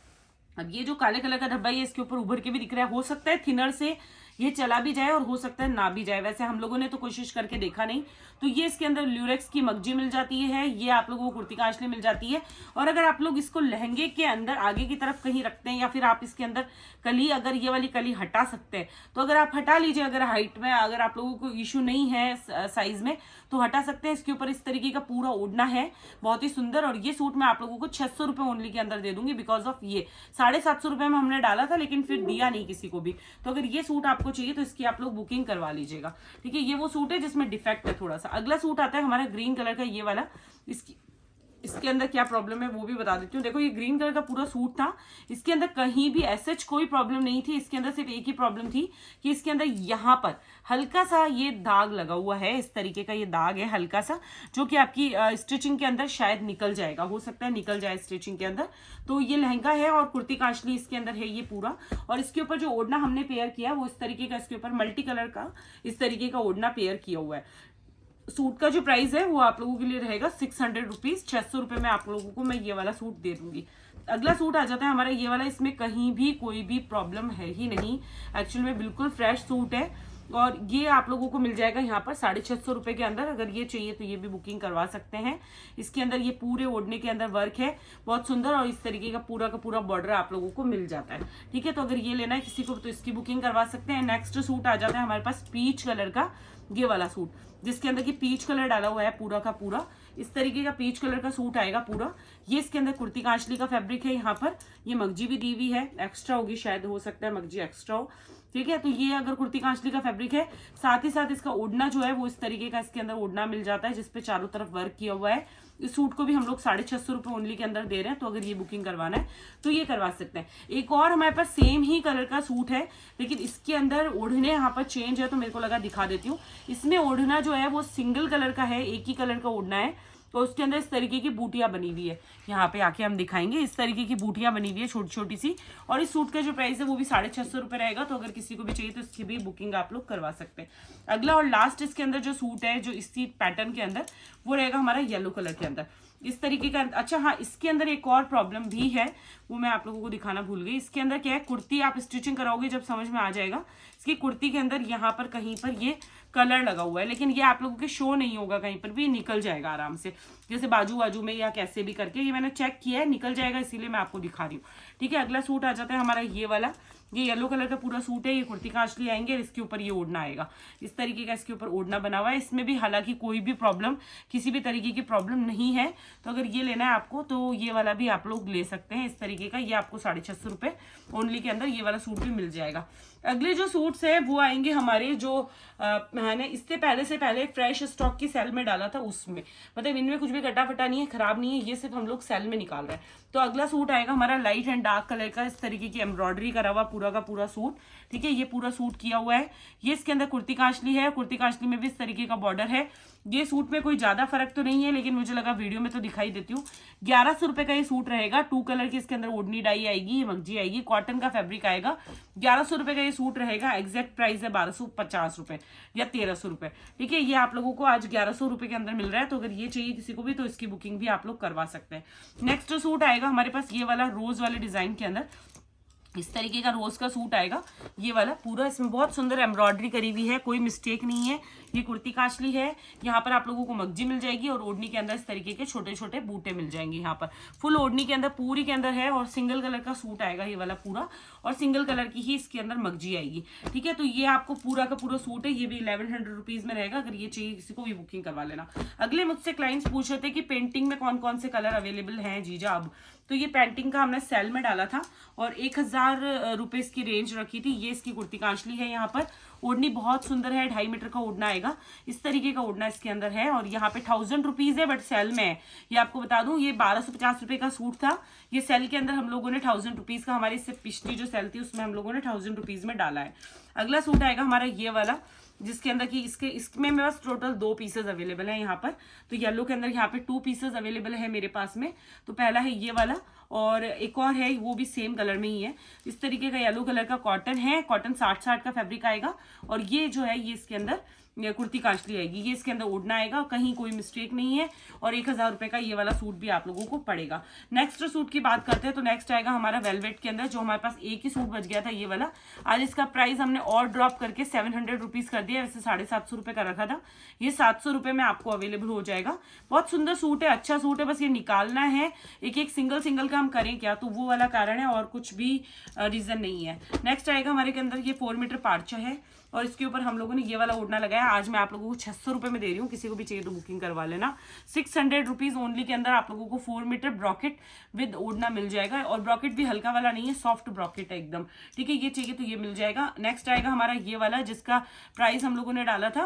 A: अब ये जो काले कलर का धब्बा है इसके ऊपर उभर के भी दिख रहा है। हो सकता है थिनर से ये चला भी जाए और हो सकता है ना भी जाए, वैसे हम लोगों ने तो कोशिश करके देखा नहीं। तो ये इसके अंदर ल्यूरेक्स की मगजी मिल जाती है, ये आप लोगों को कुर्ती कांचली मिल जाती है। और अगर आप लोग इसको लहंगे के अंदर आगे की तरफ कहीं रखते हैं, या फिर आप इसके अंदर कली, अगर ये वाली कली हटा सकते हैं तो अगर आप हटा लीजिए। अगर हाइट में अगर आप लोगों को इशू नहीं है साइज में तो हटा सकते हैं। इसके ऊपर इस तरीके का पूरा ओढ़ना है, बहुत ही सुंदर। और ये सूट मैं आप लोगों को 600 रुपए ओनली के अंदर दे दूंगी, बिकॉज ऑफ ये 750 रुपए में हमने डाला था लेकिन फिर दिया नहीं किसी को भी। तो अगर ये सूट आपको चाहिए तो इसकी आप लोग बुकिंग करवा लीजिएगा, ठीक है। ये वो सूट है जिसमें डिफेक्ट है थोड़ा सा। अगला सूट आता है हमारा ग्रीन कलर का, ये वाला। इसके अंदर क्या प्रॉब्लम है वो भी बता देती हूँ। देखो ये ग्रीन कलर का पूरा सूट था, इसके अंदर कहीं भी ऐसे कोई प्रॉब्लम नहीं थी। इसके अंदर सिर्फ एक ही प्रॉब्लम थी कि इसके अंदर यहाँ पर हल्का सा ये दाग लगा हुआ है, इस तरीके का ये दाग है हल्का सा, जो कि आपकी स्टिचिंग के अंदर शायद निकल जाएगा, हो सकता है निकल जाए स्टिचिंग के अंदर। तो ये लहंगा है और कुर्ती कांचली इसके अंदर है ये पूरा। और इसके ऊपर जो ओढ़ना हमने पेयर किया वो इस तरीके का, इसके ऊपर मल्टी कलर का इस तरीके का ओढ़ना पेयर किया हुआ है। सूट का जो प्राइस है वो आप लोगों के लिए रहेगा 600 रुपीज। 600 रुपए में आप लोगों को मैं ये वाला सूट दे दूंगी। अगला सूट आ जाता है हमारा ये वाला, इसमें कहीं भी कोई भी प्रॉब्लम है ही नहीं, एक्चुअली में बिल्कुल फ्रेश सूट है। और ये आप लोगों को मिल जाएगा यहाँ पर 650 रुपए के अंदर। अगर ये चाहिए तो ये भी बुकिंग करवा सकते हैं। इसके अंदर ये पूरे ओढ़ने के अंदर वर्क है, बहुत सुंदर, और इस तरीके का पूरा बॉर्डर आप लोगों को मिल जाता है, ठीक है। तो अगर ये लेना है किसी को तो इसकी बुकिंग करवा सकते हैं। नेक्स्ट सूट आ जाता है हमारे पास पीच कलर का, ये वाला सूट, जिसके अंदर की पीच कलर डाला हुआ है पूरा का पूरा। इस तरीके का पीच कलर का सूट आएगा पूरा। ये इसके अंदर कुर्ती कांचली का फैब्रिक है, यहाँ पर ये मगजी भी दी हुई है, एक्स्ट्रा होगी शायद, हो सकता है मगजी एक्स्ट्रा हो, ठीक है। तो ये अगर कुर्ती कांचली का फैब्रिक है, साथ ही साथ इसका ओढ़ना जो है वो इस तरीके का इसके अंदर ओढ़ना मिल जाता है, जिसपे चारों तरफ वर्क किया हुआ है। इस सूट को भी हम लोग 650 रुपए ओनली के अंदर दे रहे हैं। तो अगर ये बुकिंग करवाना है तो ये करवा सकते हैं। एक और हमारे पास सेम ही कलर का सूट है, लेकिन इसके अंदर ओढ़ने यहाँ पर चेंज है, तो मेरे को लगा दिखा देती हूँ। इसमें ओढ़ना जो है वो सिंगल कलर का है, एक ही कलर का ओढ़ना है। तो उसके अंदर इस तरीके की बूटियां बनी हुई है, यहाँ पे आके हम दिखाएंगे। इस तरीके की बूटियां बनी हुई है छोटी छोटी सी। और इस सूट का जो प्राइस है वो भी 650 रुपए रहेगा। तो अगर किसी को भी चाहिए तो इसकी भी बुकिंग आप लोग करवा सकते हैं। अगला और लास्ट इसके अंदर जो सूट है, जो इसी पैटर्न के अंदर, वो रहेगा हमारा येलो कलर के अंदर, इस तरीके का। अच्छा हाँ, इसके अंदर एक और प्रॉब्लम भी है, वो मैं आप लोगों को दिखाना भूल गई। इसके अंदर क्या है, कुर्ती आप स्टिचिंग कराओगे जब समझ में आ जाएगा। इसकी कुर्ती के अंदर यहाँ पर कहीं पर ये कलर लगा हुआ है, लेकिन ये आप लोगों के शो नहीं होगा कहीं पर भी, निकल जाएगा आराम से, जैसे बाजू बाजू में या कैसे भी करके। ये मैंने चेक किया है, निकल जाएगा, इसीलिए मैं आपको दिखा रही हूँ। ठीक है, अगला सूट आ जाता है हमारा ये वाला। ये येलो कलर का पूरा सूट है, ये कुर्ती कांचली आएंगे और इसके ऊपर ये ओढ़ना आएगा। इस तरीके का इसके ऊपर ओढ़ना बना हुआ है। इसमें भी हालांकि कोई भी प्रॉब्लम, किसी भी तरीके की प्रॉब्लम नहीं है। तो अगर ये लेना है आपको तो ये वाला भी आप लोग ले सकते हैं। इस तरीके का ये आपको 650 रुपये ओनली के अंदर ये वाला सूट भी मिल जाएगा। अगले जो सूट्स है वो आएंगे हमारे जो मैंने इससे पहले फ्रेश स्टॉक की सेल में डाला था, उसमें मतलब इनमें कुछ भी कटा फटा नहीं है, खराब नहीं है, ये सिर्फ हम लोग सेल में निकाल रहे हैं। तो अगला सूट आएगा हमारा लाइट एंड डार्क कलर का, इस तरीके की एम्ब्रॉयडरी करा हुआ पूरा का पूरा सूट। ठीक है, ये पूरा सूट किया हुआ है। ये इसके अंदर कुर्ती कांचली है, कुर्ती कांचली में भी इस तरीके का बॉर्डर है। ये सूट में कोई ज्यादा फर्क तो नहीं है, लेकिन मुझे लगा वीडियो में तो दिखाई देती हूँ। 1100 रुपए का ये सूट रहेगा। 2 कलर की इसके अंदर ओढ़नी डाई आएगी, ये मगजी आएगी, कॉटन का फैब्रिक आएगा। 1100 रुपए का ये सूट रहेगा। एग्जैक्ट प्राइस है 1250 रुपए या 1300 रुपए। ठीक है, ये आप लोगों को आज 1100 रुपए के अंदर मिल रहा है। तो अगर ये चाहिए किसी को भी तो इसकी बुकिंग भी आप लोग करवा सकते हैं। नेक्स्ट जो सूट आएगा हमारे पास ये वाला रोज वाले डिजाइन के अंदर, इस तरीके का रोज का सूट आएगा। ये वाला पूरा, इसमें बहुत सुंदर एम्ब्रॉयडरी करी हुई है, कोई मिस्टेक नहीं है। ये कुर्ती कांचली है, यहाँ पर आप लोगों को मगजी मिल जाएगी और ओढ़नी के अंदर इस तरीके के छोटे छोटे बूटे मिल जाएंगे। यहाँ पर फुल ओढ़नी के अंदर पूरी के अंदर है और सिंगल कलर का सूट आएगा ये वाला पूरा, और सिंगल कलर की ही इसके अंदर मगजी आएगी। ठीक है, तो ये आपको पूरा का पूरा सूट है, ये भी 1100 रुपीज में रहेगा। अगर ये चाहिए किसी को भी बुकिंग करवा लेना। अगले मुझसे क्लाइंट्स पूछ रहे थे कि पेंटिंग में कौन कौन से कलर अवेलेबल हैं जीजा अब। तो ये पेंटिंग का हमने सेल में डाला था और 1000 रुपए की रेंज रखी थी। ये इसकी कुर्ती कांचली है। यहाँ पर ओढ़नी बहुत सुंदर है, 2.5 मीटर का ओढ़ना आएगा, इस तरीके का ओढ़ना इसके अंदर है। और यहाँ पे 1000 रुपीज है, बट सेल में है। ये आपको बता दूं, ये 1250 रुपए का सूट था। ये सेल के अंदर हम लोगों ने 1000 रुपीज का, हमारी इससे पिछली जो सेल थी उसमें हम लोगों ने 1000 रुपीज में डाला है। अगला सूट आएगा हमारा ये वाला, जिसके अंदर की इसमें मेरे पास टोटल 2 पीसेज अवेलेबल है यहाँ पर। तो येलो के अंदर यहाँ पे 2 पीसेज अवेलेबल है मेरे पास में। तो पहला है ये वाला और एक और है, वो भी सेम कलर में ही है। इस तरीके का येलो कलर का कॉटन है, कॉटन 60 का फैब्रिक आएगा। और ये जो है ये इसके अंदर कुर्ती कांचली आएगी, ये इसके अंदर ओढ़ना आएगा, कहीं कोई मिस्टेक नहीं है। और 1000 रुपए का ये वाला सूट भी आप लोगों को पड़ेगा। नेक्स्ट सूट की बात करते हैं तो नेक्स्ट आएगा हमारा वेलवेट के अंदर, जो हमारे पास एक ही सूट बच गया था ये वाला। आज इसका प्राइस हमने और ड्रॉप करके 700 रुपीज कर दिया, वैसे 750 रुपए का रखा था। ये 700 रुपए में आपको अवेलेबल हो जाएगा। बहुत सुंदर सूट है, अच्छा सूट है, बस ये निकालना है। एक एक सिंगल का हम करें क्या, तो वो वाला कारण है और कुछ भी रीजन नहीं है। नेक्स्ट आएगा हमारे के अंदर ये 4 मीटर पार्चा है और इसके ऊपर हम लोगों ने ये वाला ओढ़ना लगाया। आज मैं आप लोगों को 600 रुपए में दे रही हूँ, किसी को भी चाहिए तो बुकिंग करवा लेना। 600 रुपीज ओनली के अंदर आप लोगों को 4 मीटर ब्रॉकेट विद ओढ़ना मिल जाएगा। और ब्रॉकेट भी हल्का वाला नहीं है, सॉफ्ट ब्रॉकेट है एकदम। ठीक है, ये चाहिए तो ये मिल जाएगा। नेक्स्ट आएगा हमारा ये वाला, जिसका प्राइस हम लोगों ने डाला था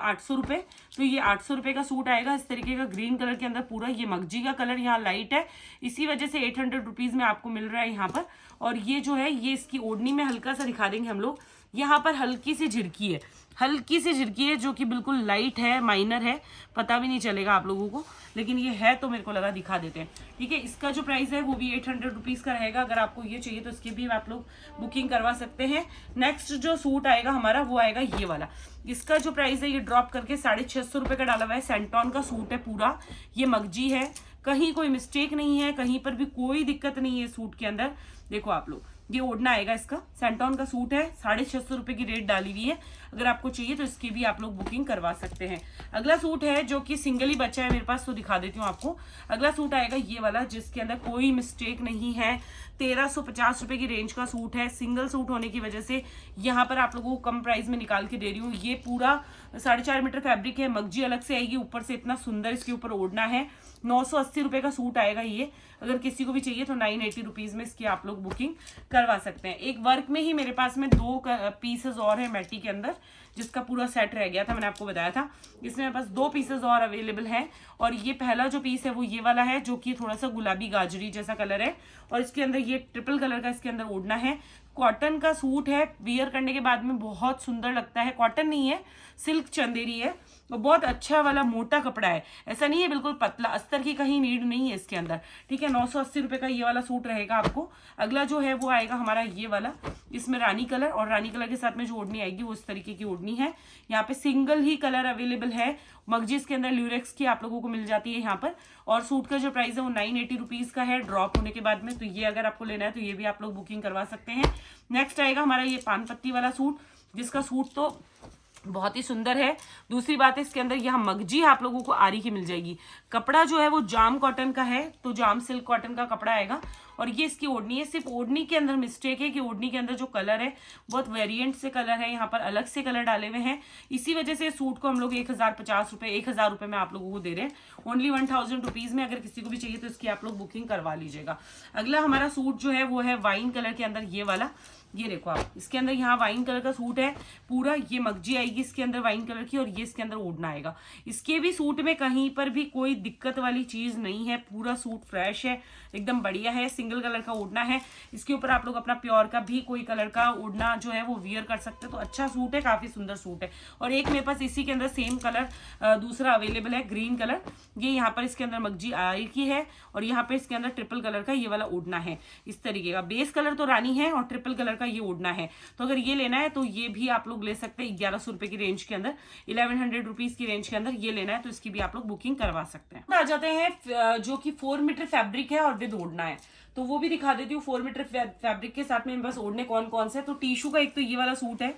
A: 800 रुपए। तो ये 800 रुपए का सूट आएगा, इस तरीके का ग्रीन कलर के अंदर पूरा। ये मगजी का कलर यहाँ लाइट है, इसी वजह से 800 रुपीज में आपको मिल रहा है यहाँ पर। और ये जो है ये इसकी ओढ़नी में हल्का सा दिखा देंगे हम लोग। यहाँ पर हल्की सी झिरकी है, हल्की सी झिरकी है, जो कि बिल्कुल लाइट है, माइनर है, पता भी नहीं चलेगा आप लोगों को, लेकिन ये है तो मेरे को लगा दिखा देते हैं। ठीक है, इसका जो प्राइस है वो भी 800 रुपीज का रहेगा। अगर आपको ये चाहिए तो इसकी भी आप लोग बुकिंग करवा सकते हैं। नेक्स्ट जो सूट आएगा हमारा वो आएगा ये वाला। इसका जो प्राइस है ये ड्रॉप करके 650 रुपए का डाला हुआ है। सेंटॉन का सूट है पूरा, ये मगजी है, कहीं कोई मिस्टेक नहीं है, कहीं पर भी कोई दिक्कत नहीं है सूट के अंदर। देखो आप लोग, ये ओढ़ना आएगा, इसका सेंटॉन का सूट है, 650 रुपए की रेट डाली हुई है। अगर आपको चाहिए तो इसकी भी आप लोग बुकिंग करवा सकते हैं। अगला सूट है जो कि सिंगल ही बचा है मेरे पास, तो दिखा देती हूँ आपको। अगला सूट आएगा ये वाला, जिसके अंदर कोई मिस्टेक नहीं है। 1350 रुपए की रेंज का सूट है। सिंगल सूट होने की वजह से यहाँ पर आप लोगों को कम प्राइस में निकाल के दे रही हूँ। ये पूरा 4.5 मीटर फैब्रिक है, मगजी अलग से आएगी, ऊपर से इतना सुंदर इसके ऊपर ओढ़ना है। 980 रुपए का सूट आएगा ये। अगर किसी को भी चाहिए तो 980 रुपीज में इसकी आप लोग बुकिंग करवा सकते हैं। एक वर्क में ही मेरे पास में 2 पीसेस और है मैटी के अंदर, जिसका पूरा सेट रह गया था, मैंने आपको बताया था। इसमें मेरे पास 2 पीसेस और अवेलेबल हैं। और ये पहला जो पीस है वो ये वाला है, जो कि थोड़ा सा गुलाबी गाजरी जैसा कलर है। और इसके अंदर ये ट्रिपल कलर का इसके अंदर ओढ़ना है। कॉटन का सूट है, वियर करने के बाद में बहुत सुंदर लगता है। कॉटन नहीं है, सिल्क चंदेरी है। और बहुत अच्छा वाला मोटा कपड़ा है, ऐसा नहीं है बिल्कुल पतला, अस्तर की कहीं नीड नहीं है इसके अंदर, ठीक है। 980 रुपये का ये वाला सूट रहेगा आपको। अगला जो है वो आएगा हमारा ये वाला, इसमें रानी कलर, और रानी कलर के साथ में जो ओढ़नी आएगी वो इस तरीके की ओढ़नी है। यहाँ पे सिंगल ही कलर अवेलेबल है, मगजी इसके अंदर ल्यूरेक्स की आप लोगों को मिल जाती है यहाँ पर। और सूट का जो प्राइस है वो 980 रुपीज़ का है ड्रॉप होने के बाद में, तो ये अगर आपको लेना है तो ये भी आप लोग बुकिंग करवा सकते हैं। नेक्स्ट आएगा हमारा ये पान पत्ती वाला सूट, जिसका सूट तो बहुत ही सुंदर है। दूसरी बात है इसके अंदर यहाँ मगजी आप लोगों को आरी की मिल जाएगी। कपड़ा जो है वो जाम कॉटन का है, तो जाम सिल्क कॉटन का कपड़ा आएगा। और ये इसकी ओढ़नी है, सिर्फ ओढ़नी के अंदर मिस्टेक है कि ओढ़नी के अंदर जो कलर है बहुत वेरिएंट से कलर है, यहाँ पर अलग से कलर डाले हुए हैं। इसी वजह से सूट को हम लोग 1050 रुपये 1000 रुपये में आप लोगों को दे रहे हैं, ओनली 1000 रुपीज़ में। अगर किसी को भी चाहिए तो इसकी आप लोग बुकिंग करवा लीजिएगा। अगला हमारा सूट जो है वो है वाइन कलर के अंदर, ये वाला, ये देखो आप, इसके अंदर यहाँ वाइन कलर का सूट है पूरा, ये मगजी आएगी इसके अंदर वाइन कलर की, और ये इसके अंदर ओढ़ना आएगा। इसके भी सूट में कहीं पर भी कोई दिक्कत वाली चीज नहीं है, पूरा सूट फ्रेश है, एकदम बढ़िया है। सिंगल कलर का ओढ़ना है, इसके ऊपर आप लोग अपना प्योर का भी कोई कलर का ओढ़ना जो है वो वियर कर सकते हैं। तो अच्छा सूट है, काफी सुंदर सूट है। और एक मेरे पास इसी के अंदर सेम कलर दूसरा अवेलेबल है, ग्रीन कलर। ये यहाँ पर इसके अंदर मगजी आई की है, और यहाँ पे इसके अंदर ट्रिपल कलर का ये वाला ओढ़ना है इस तरीके का। बेस कलर तो रानी है और ट्रिपल कलर का ये ओढ़ना है। तो अगर ये लेना है तो ये भी आप लोग ले सकते हैं 1100 रुपए की रेंज के अंदर, 1100 रुपीज की रेंज के अंदर ये लेना है तो इसकी भी आप लोग बुकिंग करवा सकते हैं। आ जाते हैं जो कि 4 मीटर फैब्रिक है और विद ओढ़ना है, तो वो भी दिखा देती हूँ। 4 मीटर फैब्रिक के साथ में बस ओढ़ने कौन कौन से, तो टिश्यू का एक तो ये वाला सूट है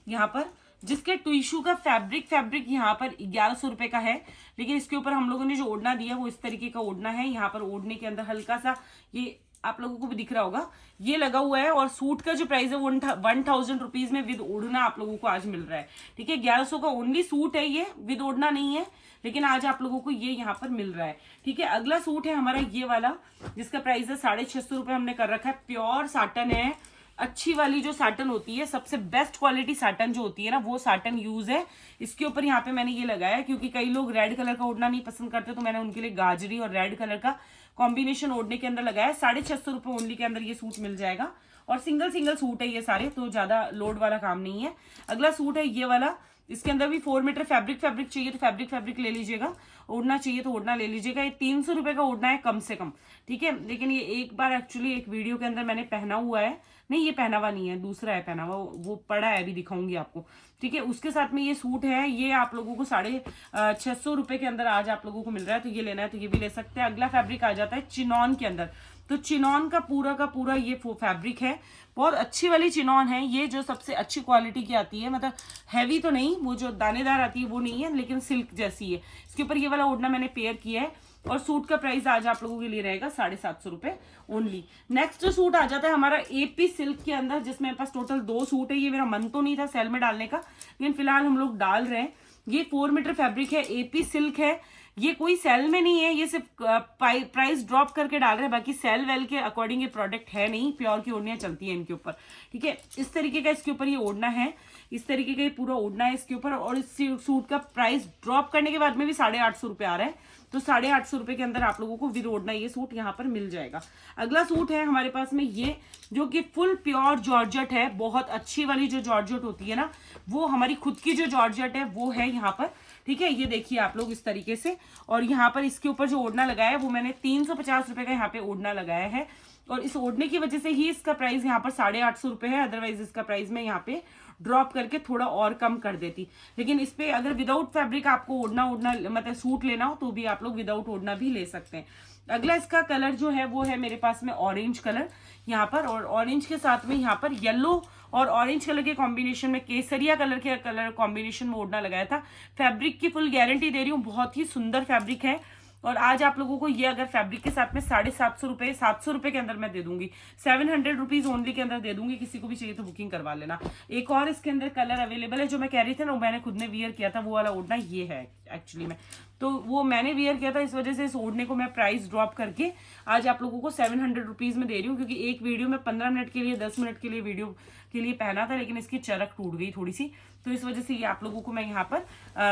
A: यहाँ पर, जिसके टिश्यू का फैब्रिक यहाँ पर 1100 रुपए का है। लेकिन इसके ऊपर हम लोगों ने जो ओढ़ना दिया वो इस तरीके का ओढ़ना है। यहाँ पर ओढ़ने के अंदर हल्का सा ये आप लोगों को भी दिख रहा होगा, ये लगा हुआ है। और सूट का जो प्राइस है 1000 रुपीज में विद ओढ़ना आप लोगों को आज मिल रहा है, ठीक है। 1100 का ओनली सूट है ये, विद ओढ़ना नहीं है, लेकिन आज आप लोगों को ये यहाँ पर मिल रहा है, ठीक है। अगला सूट है हमारा ये वाला, जिसका प्राइस है 650 रुपये हमने कर रखा है। प्योर साटन है, अच्छी वाली जो साटन होती है, सबसे बेस्ट क्वालिटी साटन जो होती है ना, वो साटन यूज है। इसके ऊपर यहाँ पे मैंने ये लगाया है क्योंकि कई लोग रेड कलर का ओढ़ना नहीं पसंद करते, तो मैंने उनके लिए गाजरी और रेड कलर का कॉम्बिनेशन ओढ़ने के अंदर लगाया है। 650 रुपये ओनली के अंदर ये सूट मिल जाएगा। और सिंगल सूट है ये सारे, तो ज्यादा लोड वाला काम नहीं है। अगला सूट है ये वाला, इसके अंदर भी 4 मीटर फैब्रिक चाहिए तो फैब्रिक ले लीजिएगा, ओढ़ना चाहिए तो ओढ़ना ले लीजिएगा। ये 300 रुपये का ओढ़ना है कम से कम, ठीक है। लेकिन ये एक बार एक्चुअली एक वीडियो के अंदर मैंने पहना हुआ है, नहीं ये पहना हुआ नहीं है, दूसरा है पहना हुआ, वो पड़ा है, अभी दिखाऊंगी आपको, ठीक है। उसके साथ में ये सूट है, ये आप लोगों को 650 रुपये के अंदर आज आप लोगों को मिल रहा है, तो ये लेना है तो ये भी ले सकते हैं। अगला फैब्रिक आ जाता है चिनॉन के अंदर, तो चिनॉन का पूरा ये फैब्रिक है, बहुत अच्छी वाली चिनॉन है ये, जो सबसे अच्छी क्वालिटी की आती है, मतलब हैवी तो नहीं, वो जो दानेदार आती है वो नहीं है, लेकिन सिल्क जैसी है। इसके ऊपर ये वाला ओढ़ना मैंने पेयर किया है, और सूट का प्राइस आज आप लोगों के लिए रहेगा 750 रुपये ओनली। नेक्स्ट सूट आ जाता है हमारा एपी सिल्क के अंदर, जिसमें मेरे पास टोटल 2 सूट है। ये मेरा मन तो नहीं था सेल में डालने का, लेकिन फिलहाल हम लोग डाल रहे हैं। ये 4 मीटर फैब्रिक है, एपी सिल्क है, ये कोई सेल में नहीं है, ये सिर्फ प्राइस ड्रॉप करके डाल रहे हैं, बाकी सेल वेल के अकॉर्डिंग ये प्रोडक्ट है नहीं। प्योर की ओढ़नियां चलती है इनके ऊपर, ठीक है। इस तरीके का इसके ऊपर ये ओढ़ना है, इस तरीके का ये पूरा ओढ़ना है इसके ऊपर। और इस सूट का प्राइस ड्रॉप करने के बाद में भी 850 रुपये आ रहा है, तो 850 रुपये के अंदर आप लोगों को विद ओढ़ना ये सूट यहाँ पर मिल जाएगा। अगला सूट है हमारे पास में ये, जो कि फुल प्योर जॉर्जेट है, बहुत अच्छी वाली जो जॉर्जेट होती है ना, वो हमारी खुद की जो जॉर्जेट है वो है यहाँ पर, ठीक है। ये देखिए आप लोग इस तरीके से, और यहाँ पर इसके ऊपर जो ओढ़ना लगाया है वो मैंने 350 रुपये का यहाँ पे ओढ़ना लगाया है, और इस ओढ़ने की वजह से ही इसका प्राइस यहाँ पर 850 रुपये है। अदरवाइज इसका प्राइस मैं यहाँ पे ड्रॉप करके थोड़ा और कम कर देती, लेकिन इस पे अगर विदाउट फैब्रिक आपको ओढ़ना मतलब सूट लेना हो तो भी आप लोग विदाउट ओढ़ना भी ले सकते हैं। अगला इसका कलर जो है वो है मेरे पास में ऑरेंज कलर यहाँ पर, और ऑरेंज के साथ में यहाँ पर येलो और ऑरेंज कलर के कॉम्बिनेशन में केसरिया कलर के कलर कॉम्बिनेशन में ओढ़ना लगाया था। फैब्रिक की फुल गारंटी दे रही हूँ, बहुत ही सुंदर फैब्रिक है। और आज आप लोगों को ये अगर फैब्रिक के साथ में 750 रुपये 700 रुपये के अंदर मैं दे दूंगी, 700 रुपीज ओनली के अंदर दे दूंगी। किसी को भी चाहिए तो बुकिंग करवा लेना। एक और इसके अंदर कलर अवेलेबल है, जो मैं कह रही थी ना, मैंने खुद ने वियर किया था, वो वाला ओढ़ना ये है एक्चुअली में, तो वो मैंने वियर किया था, इस वजह से इस ओढ़ने को मैं प्राइस ड्रॉप करके आज आप लोगों को 700 रुपीज में दे रही हूँ, क्योंकि एक वीडियो में 15 मिनट के लिए 10 मिनट के लिए वीडियो के लिए पहना था, लेकिन इसकी चरक टूट गई थोड़ी सी, तो इस वजह से ये आप लोगों को मैं यहाँ पर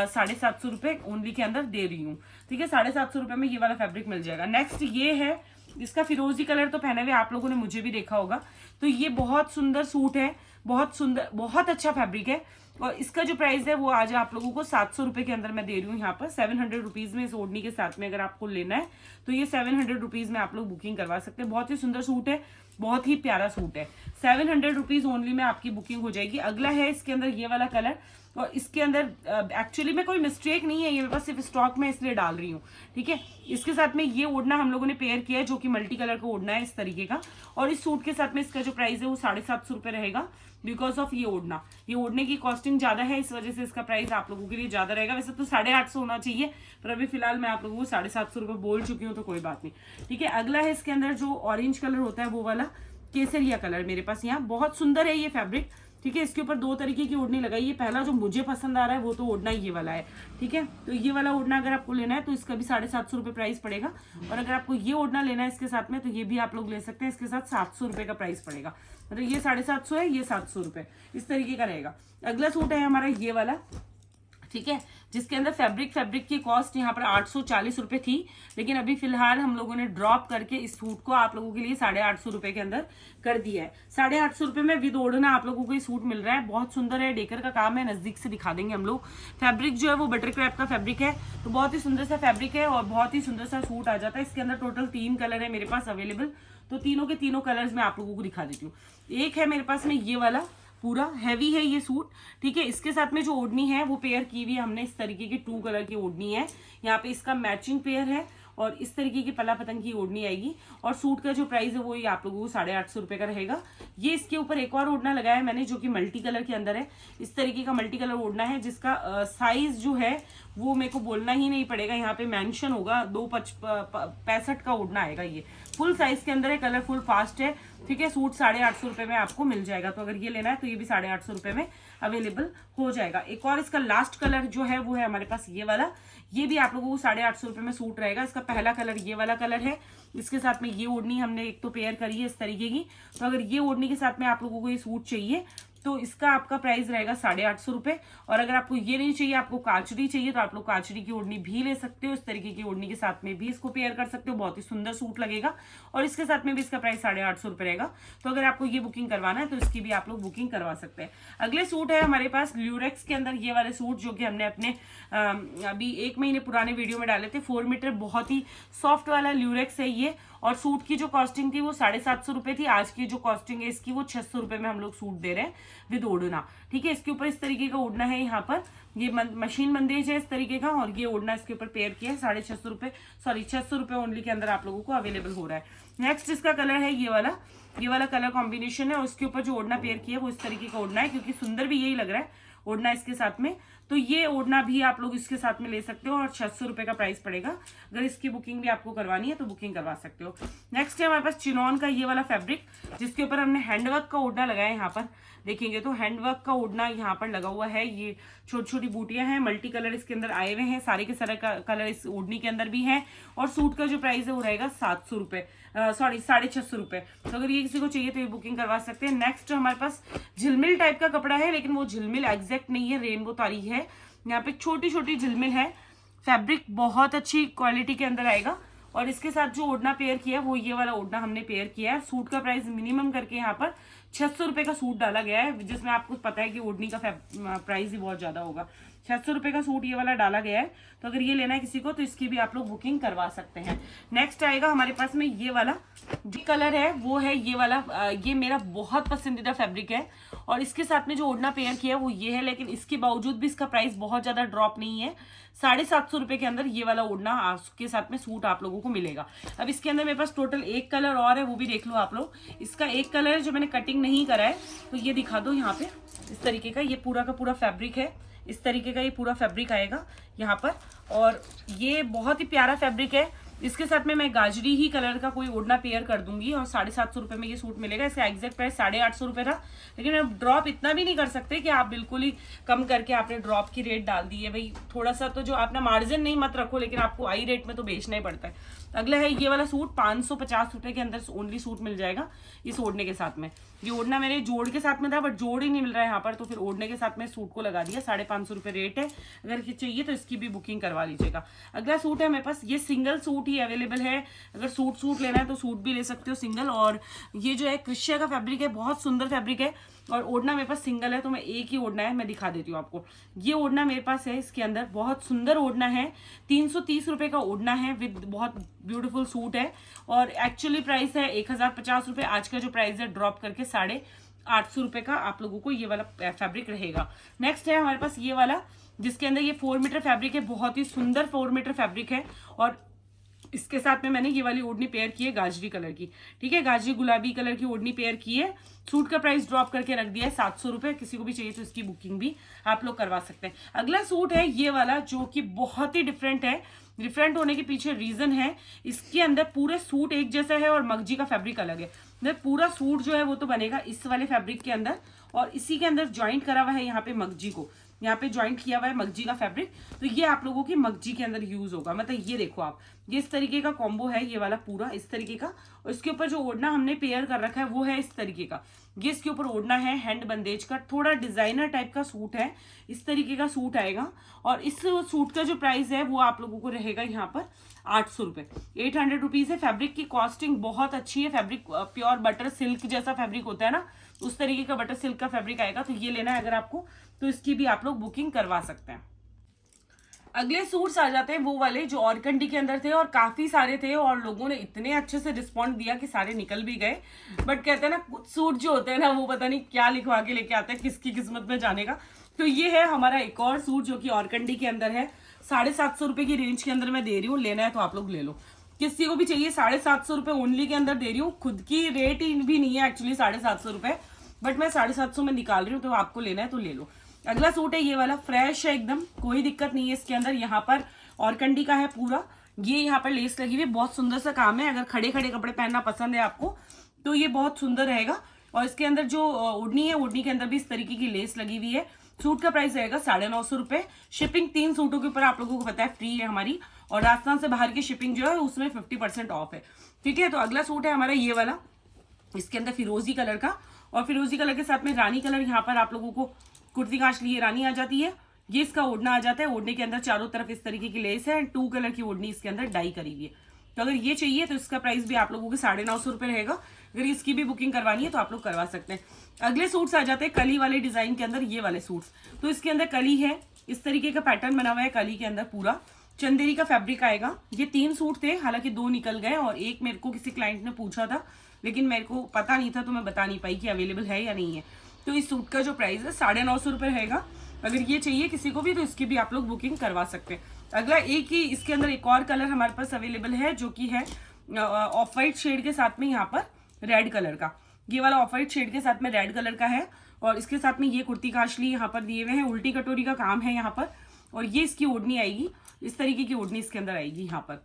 A: 750 रुपये ओनली के अंदर दे रही हूँ, ठीक है। 750 रुपये में ये वाला फैब्रिक मिल जाएगा। नेक्स्ट ये है इसका फिरोजी कलर तो पहने हुए आप लोगों ने मुझे भी देखा होगा। तो ये बहुत सुंदर सूट है, बहुत सुंदर, बहुत अच्छा फैब्रिक है। और इसका जो प्राइस है वो आज आप लोगों को 700 रुपए के अंदर मैं दे रही हूँ यहाँ पर, 700 रुपीज में इस ओढ़नी के साथ में अगर आपको लेना है तो ये 700 रुपीज में आप लोग बुकिंग करवा सकते हैं। बहुत ही सुंदर सूट है, बहुत ही प्यारा सूट है। 700 रुपीज ओनली में आपकी बुकिंग हो जाएगी। अगला है इसके अंदर ये वाला कलर, और इसके अंदर एक्चुअली में कोई मिस्टेक नहीं है, ये मेरे पास सिर्फ स्टॉक में इसलिए डाल रही हूँ, ठीक है। इसके साथ में ये ओढ़ना हम लोगों ने पेयर किया है जो कि मल्टी कलर का ओढ़ना है इस तरीके का, और इस सूट के साथ में इसका जो प्राइस है वो 750 रुपए रहेगा बिकॉज ऑफ ये ओढ़ना। ये ओढ़ने की कॉस्टिंग ज्यादा है, इस वजह से इसका प्राइस आप लोगों के लिए ज्यादा रहेगा। वैसे तो 850 होना चाहिए, पर अभी फिलहाल मैं आप लोगों को 750 रुपए बोल चुकी हूँ, तो कोई बात नहीं, ठीक है। अगला है इसके अंदर जो ऑरेंज कलर होता है वो वाला केसरिया कलर मेरे पास यहाँ, बहुत सुंदर है ये फैब्रिक, ठीक है। इसके ऊपर 2 तरीके की ओढ़नी लगाई है। पहला जो मुझे पसंद आ रहा है वो तो ओढ़ना ये वाला है, ठीक है। तो ये वाला ओढ़ना अगर आपको लेना है तो इसका भी 750 रुपये प्राइस पड़ेगा, और अगर आपको ये ओढ़ना लेना है इसके साथ में तो ये भी आप लोग ले सकते हैं। इसके साथ 700 रुपये का प्राइस पड़ेगा, मतलब ये 750 है, ये 700 रुपये, इस तरीके का रहेगा। अगला सूट है हमारा ये वाला, ठीक है, जिसके अंदर फैब्रिक की कॉस्ट यहाँ पर 840 रुपए थी, लेकिन अभी फिलहाल हम लोगों ने ड्रॉप करके इस सूट को आप लोगों के लिए 850 रुपए के अंदर कर दिया है। 850 रुपए में विद ओढ़ना आप लोगों को ये सूट मिल रहा है। बहुत सुंदर है, डेकर का काम है, नजदीक से दिखा देंगे हम लोग। फैब्रिक जो है वो बटर क्रैप का फैब्रिक है, तो बहुत ही सुंदर सा फैब्रिक है और बहुत ही सुंदर सा सूट आ जाता है। इसके अंदर टोटल 3 कलर है मेरे पास अवेलेबल, तो तीनों के तीनों कलर्स मैं आप लोगों को दिखा देती हूँ। एक है मेरे पास में ये वाला, पूरा हैवी है ये सूट, ठीक है। इसके साथ में जो ओढ़नी है वो पेयर की हुई हमने इस तरीके की 2 कलर की ओढ़नी है, यहाँ पे इसका मैचिंग पेयर है, और इस तरीके की पला पतंग की ओढ़नी आएगी। और सूट का जो प्राइस है वो ये आप लोगों को 850 रुपए का रहेगा। ये इसके ऊपर एक और ओढ़ना लगाया है मैंने जो कि मल्टी कलर के अंदर है, इस तरीके का मल्टी कलर ओढ़ना है, जिसका साइज जो है वो मेरे को बोलना ही नहीं पड़ेगा, यहाँ पे मेंशन होगा 265 का ओढ़ना आएगा। ये फुल साइज के अंदर है, कलरफुल फास्ट है, ठीक है। सूट 850 रुपए में आपको मिल जाएगा, तो अगर ये लेना है तो ये भी 850 रुपए में अवेलेबल हो जाएगा। एक और इसका लास्ट कलर जो है वो है हमारे पास ये वाला, ये भी आप लोगों को 850 रुपए में सूट रहेगा। इसका पहला कलर ये वाला कलर है, इसके साथ में ये ओढ़नी हमने एक तो पेयर करी है इस तरीके की, तो अगर ये ओढ़नी के साथ में आप लोगों को ये सूट चाहिए तो इसका आपका प्राइस रहेगा 850 रुपए। और अगर आपको ये नहीं चाहिए, आपको काचड़ी चाहिए, तो आप लोग काचड़ी की ओढ़नी भी ले सकते हो, इस तरीके की ओढ़नी के साथ में भी इसको पेयर कर सकते हो, बहुत ही सुंदर सूट लगेगा। और इसके साथ में भी इसका प्राइस 850 रुपए रहेगा। तो अगर आपको ये बुकिंग करवाना है तो इसकी भी आप लोग बुकिंग करवा सकते हैं। अगले सूट है हमारे पास ल्यूरेक्स के अंदर ये वाले सूट, जो कि हमने अपने अभी 1 महीने पुराने वीडियो में डाले थे। 4 मीटर बहुत ही सॉफ्ट वाला ल्यूरेक्स है ये, और सूट की जो कॉस्टिंग थी वो 750 रुपए थी। आज की जो कॉस्टिंग है इसकी वो 600 रुपए में हम लोग सूट दे रहे हैं विद ओढ़ना, ठीक है। इसके ऊपर इस तरीके का ओढ़ना है, यहाँ पर ये मशीन बंदेज है इस तरीके का, और ये ओढ़ना इसके ऊपर पेयर किया है। 650 रुपए, सॉरी 600 रुपए ओनली के अंदर आप लोगों को अवेलेबल हो रहा है। नेक्स्ट इसका कलर है ये वाला कलर कॉम्बिनेशन है, और उसके ऊपर जो ओढ़ना पेयर किया है वो इस तरीके का ओढ़ना है, क्योंकि सुंदर भी यही लग रहा है ओढ़ना इसके साथ में। तो ये ओढ़ना भी आप लोग इसके साथ में ले सकते हो, और 600 रुपए का प्राइस पड़ेगा। अगर इसकी बुकिंग भी आपको करवानी है तो बुकिंग करवा सकते हो। नेक्स्ट है हमारे पास चिनॉन का ये वाला फैब्रिक, जिसके ऊपर हमने हैंडवर्क का ओढ़ना लगाया है। यहाँ पर देखेंगे तो हैंडवर्क का ओढ़ना यहाँ पर लगा हुआ है, ये छोटी छोटी बूटियां हैं, मल्टी कलर इसके अंदर आए हुए हैं, सारे के सारे कलर इस ओढ़नी के अंदर भी हैं। और सूट का जो प्राइस है वो रहेगा 700 रुपए, सॉरी 650 रुपए। तो अगर ये किसी को चाहिए तो ये बुकिंग करवा सकते हैं। नेक्स्ट हमारे पास झिलमिल टाइप का कपड़ा है, लेकिन वो झिलमिल एग्जैक्ट नहीं है, रेनबो तारी है, यहाँ पे छोटी छोटी झिलमिल है। फैब्रिक बहुत अच्छी क्वालिटी के अंदर आएगा, और इसके साथ जो ओढ़ना पेयर किया है वो ये वाला ओढ़ना हमने पेयर किया है। सूट का प्राइस मिनिमम करके यहाँ पर 600 रुपए का सूट डाला गया है, जिसमें आपको पता है कि ओढ़नी का प्राइस ही बहुत ज्यादा होगा। 600 रुपए का सूट ये वाला डाला गया है, तो अगर ये लेना है किसी को तो इसकी भी आप लोग बुकिंग करवा सकते हैं। नेक्स्ट आएगा हमारे पास में ये वाला जो कलर है वो है ये वाला, ये मेरा बहुत पसंदीदा फैब्रिक है, और इसके साथ में जो ओढ़ना पेयर किया है वो ये है, लेकिन इसके बावजूद भी इसका प्राइस बहुत ज्यादा ड्रॉप नहीं है। 750 रुपए के अंदर ये वाला ओढ़ना के साथ में सूट आप लोगों को मिलेगा। अब इसके अंदर मेरे पास टोटल 1 कलर और है, वो भी देख लो आप लोग। इसका 1 कलर जो मैंने कटिंग नहीं करा है, तो ये दिखा दो यहाँ पे इस तरीके का, ये पूरा का पूरा फैब्रिक है, इस तरीके का ये पूरा फैब्रिक आएगा यहाँ पर, और ये बहुत ही प्यारा फैब्रिक है। इसके साथ में मैं गाजरी ही कलर का कोई ओढ़ना पेयर कर दूंगी, और 750 रुपए में ये सूट मिलेगा। इसका एग्जैक्ट प्राइस 850 रुपए था, लेकिन अब ड्रॉप इतना भी नहीं कर सकते कि आप बिल्कुल ही कम करके आपने ड्रॉप की रेट डाल दी है। भाई थोड़ा सा तो जो अपना मार्जिन नहीं मत रखो, लेकिन आपको आई रेट में तो बेचना ही पड़ता है। अगला है ये वाला सूट, 550 रुपए के अंदर ओनली सूट मिल जाएगा इस ओढ़ने के साथ में। ये ओढ़ना मेरे जोड़ के साथ में था, बट जोड़ ही नहीं मिल रहा है यहाँ पर, तो फिर ओढ़ने के साथ में सूट को लगा दिया। 550 रुपए रेट है, अगर ये चाहिए तो इसकी भी बुकिंग करवा लीजिएगा। अगला सूट है मेरे पास, ये सिंगल सूट ही अवेलेबल है। अगर सूट लेना है तो सूट भी ले सकते हो सिंगल। और ये जो है क्रिशिया का फैब्रिक है, बहुत सुंदर फैब्रिक है। और ओढ़ना मेरे पास सिंगल है तो मैं एक ही ओढ़ना है, मैं दिखा देती हूँ आपको। ये ओढ़ना मेरे पास है, इसके अंदर बहुत सुंदर ओढ़ना है, 330 रुपये का ओढ़ना है विद बहुत ब्यूटीफुल सूट है। और एक्चुअली प्राइस है 1050 रुपये, आज का जो प्राइस है ड्रॉप करके 850 रुपये का आप लोगों को ये वाला फैब्रिक रहेगा। नेक्स्ट है हमारे पास ये वाला, जिसके अंदर ये 4 मीटर फैब्रिक है, बहुत ही सुंदर 4 मीटर फैब्रिक है। और इसके साथ में मैंने ये वाली ओढ़नी पेयर की है गाजरी कलर की, ठीक है, गाजरी गुलाबी कलर की ओढ़नी पेयर की है। सूट का प्राइस ड्रॉप करके रख दिया है 700 रुपये। किसी को भी चाहिए तो इसकी बुकिंग भी आप लोग करवा सकते हैं। अगला सूट है ये वाला, जो कि बहुत ही डिफरेंट है। डिफरेंट होने के पीछे रीजन है, इसके अंदर पूरे सूट एक जैसा है और मगजी का फैब्रिक अलग है। मतलब पूरा सूट जो है वो तो बनेगा इस वाले फैब्रिक के अंदर, और इसी के अंदर ज्वाइंट करा हुआ है यहाँ पे मगजी को, यहाँ पे ज्वाइंट किया हुआ है मगजी का फैब्रिक। तो ये आप लोगों की मगजी के अंदर यूज होगा। मतलब ये देखो आप, ये इस तरीके का कॉम्बो है ये वाला पूरा इस तरीके का। और इसके ऊपर जो ओढ़ना हमने पेयर कर रखा है वो है इस तरीके का। ये इसके ऊपर ओढ़ना है हैंड बंदेज का, थोड़ा डिजाइनर टाइप का सूट है, इस तरीके का सूट आएगा। और इस सूट का जो प्राइस है वो आप लोगों को रहेगा यहाँ पर 800 रुपये, 800 रुपीज है। फैब्रिक की कॉस्टिंग बहुत अच्छी है। फैब्रिक प्योर बटर सिल्क जैसा फैब्रिक होता है ना, उस तरीके का बटर सिल्क का फैब्रिक आएगा। तो ये लेना है अगर आपको, तो इसकी भी आप लोग बुकिंग करवा सकते हैं। अगले सूट्स आ जाते हैं वो वाले जो ऑर्गेंडी के अंदर थे और काफी सारे थे, और लोगों ने इतने अच्छे से रिस्पॉन्ड दिया कि सारे निकल भी गए। बट कहते हैं ना कुछ सूट जो होते हैं ना वो पता नहीं क्या लिखवा के लेके आते हैं, किसकी किस्मत में जाने का। तो ये है हमारा एक और सूट जो कि ऑर्गेंडी के अंदर है, 750 रुपये की रेंज के अंदर मैं दे रही हूँ। लेना है तो आप लोग ले लो, किसी को भी चाहिए 750 रुपये ओनली के अंदर दे रही हूँ। खुद की रेट ही भी नहीं है एक्चुअली 750 रुपये, बट मैं 750 में निकाल रही हूँ, तो आपको लेना है तो ले लो। अगला सूट है ये वाला, फ्रेश है एकदम, कोई दिक्कत नहीं है इसके अंदर। यहाँ पर ऑर्गेंडी का है पूरा, ये यहाँ पर लेस लगी हुई है, बहुत सुंदर सा काम है। अगर खड़े खड़े कपड़े पहनना पसंद है आपको तो ये बहुत सुंदर रहेगा। और इसके अंदर जो ओढ़नी है, ओढ़नी के अंदर भी इस तरीके की लेस लगी हुई है। सूट का प्राइस रहेगा 950 रुपये। शिपिंग 3 सूटों के ऊपर आप लोगों को पता है फ्री है हमारी, और राजस्थान से बाहर की शिपिंग जो है उसमें 50% ऑफ है, ठीक है। तो अगला सूट है हमारा ये वाला, इसके अंदर फिरोजी कलर का, और फिरोजी कलर के साथ में रानी कलर, यहाँ पर आप लोगों को कुर्ती कांच लिए रानी आ जाती है। ये इसका ओढ़ना आ जाता है, ओढ़ने के अंदर चारों तरफ इस तरीके की लेस है, 2 कलर की ओढ़नी इसके अंदर डाई करी हुई है। तो अगर ये चाहिए तो इसका प्राइस भी आप लोगों के 950 रुपये रहेगा। अगर इसकी भी बुकिंग करवानी है तो आप लोग करवा सकते हैं। अगले सूट्स आ जाते हैं कली वाले डिजाइन के अंदर, ये वाले सूट्स। तो इसके अंदर कली है, इस तरीके का पैटर्न बना हुआ है कली के अंदर, पूरा चंदेरी का फैब्रिक आएगा। ये 3 सूट थे, हालांकि 2 निकल गए और एक मेरे को किसी क्लाइंट ने पूछा था, लेकिन मेरे को पता नहीं था तो मैं बता नहीं पाई कि अवेलेबल है या नहीं है। तो इस सूट का जो प्राइस है 950 रुपये रहेगा। अगर ये चाहिए किसी को भी तो इसकी भी आप लोग बुकिंग करवा सकते हैं। अगला एक ही इसके अंदर एक और कलर हमारे पास अवेलेबल है, जो कि है ऑफ वाइट शेड के साथ में यहाँ पर रेड कलर का। ये वाला ऑफ वाइट शेड के साथ में रेड कलर का है, और इसके साथ में ये कुर्ती काशली यहाँ पर दिए हुए हैं, उल्टी कटोरी का काम है यहाँ पर। और ये इसकी ओढ़नी आएगी, इस तरीके की ओढ़नी इसके अंदर आएगी यहाँ पर,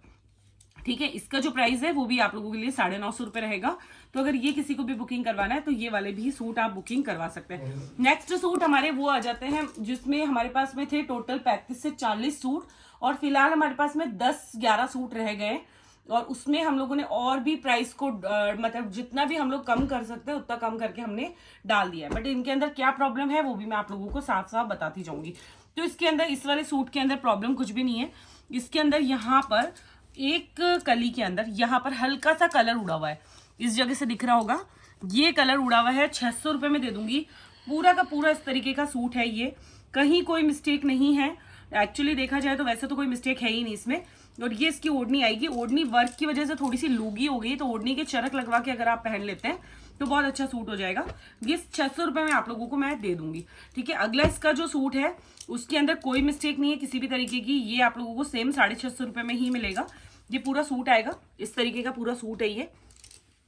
A: ठीक है। इसका जो प्राइस है वो भी आप लोगों के लिए 950 रुपये रहेगा। तो अगर ये किसी को भी बुकिंग करवाना है तो ये वाले भी सूट आप बुकिंग करवा सकते हैं। नेक्स्ट सूट हमारे वो आ जाते हैं, जिसमें हमारे पास में थे टोटल 35 से 40 सूट, और फिलहाल हमारे पास में 10-11 सूट रह गए। और उसमें हम लोगों ने और भी प्राइस को मतलब जितना भी हम लोग कम कर सकते हैं उतना कम करके हमने डाल दिया है। बट इनके अंदर क्या प्रॉब्लम है वो भी मैं आप लोगों को साफ साफ बताती जाऊंगी। तो इसके अंदर इस वाले सूट के अंदर प्रॉब्लम कुछ भी नहीं है। इसके अंदर यहाँ पर एक कली के अंदर यहाँ पर हल्का सा कलर उड़ा हुआ है, इस जगह से दिख रहा होगा, ये कलर उड़ा हुआ है। 600 रुपये में दे दूंगी। पूरा का पूरा इस तरीके का सूट है, ये कहीं कोई मिस्टेक नहीं है। एक्चुअली देखा जाए तो वैसे तो कोई मिस्टेक है ही नहीं इसमें। और ये इसकी ओढ़नी आएगी, ओढ़नी वर्क की वजह से थोड़ी सी लूगी हो गई, तो ओढ़नी के चरक लगवा के अगर आप पहन लेते हैं तो बहुत अच्छा सूट हो जाएगा। ये 600 रुपये में आप लोगों को मैं दे दूंगी, ठीक है। अगला इसका जो सूट है उसके अंदर कोई मिस्टेक नहीं है किसी भी तरीके की, ये आप लोगों को सेम 650 रुपये में ही मिलेगा। ये पूरा सूट आएगा, इस तरीके का पूरा सूट है, ये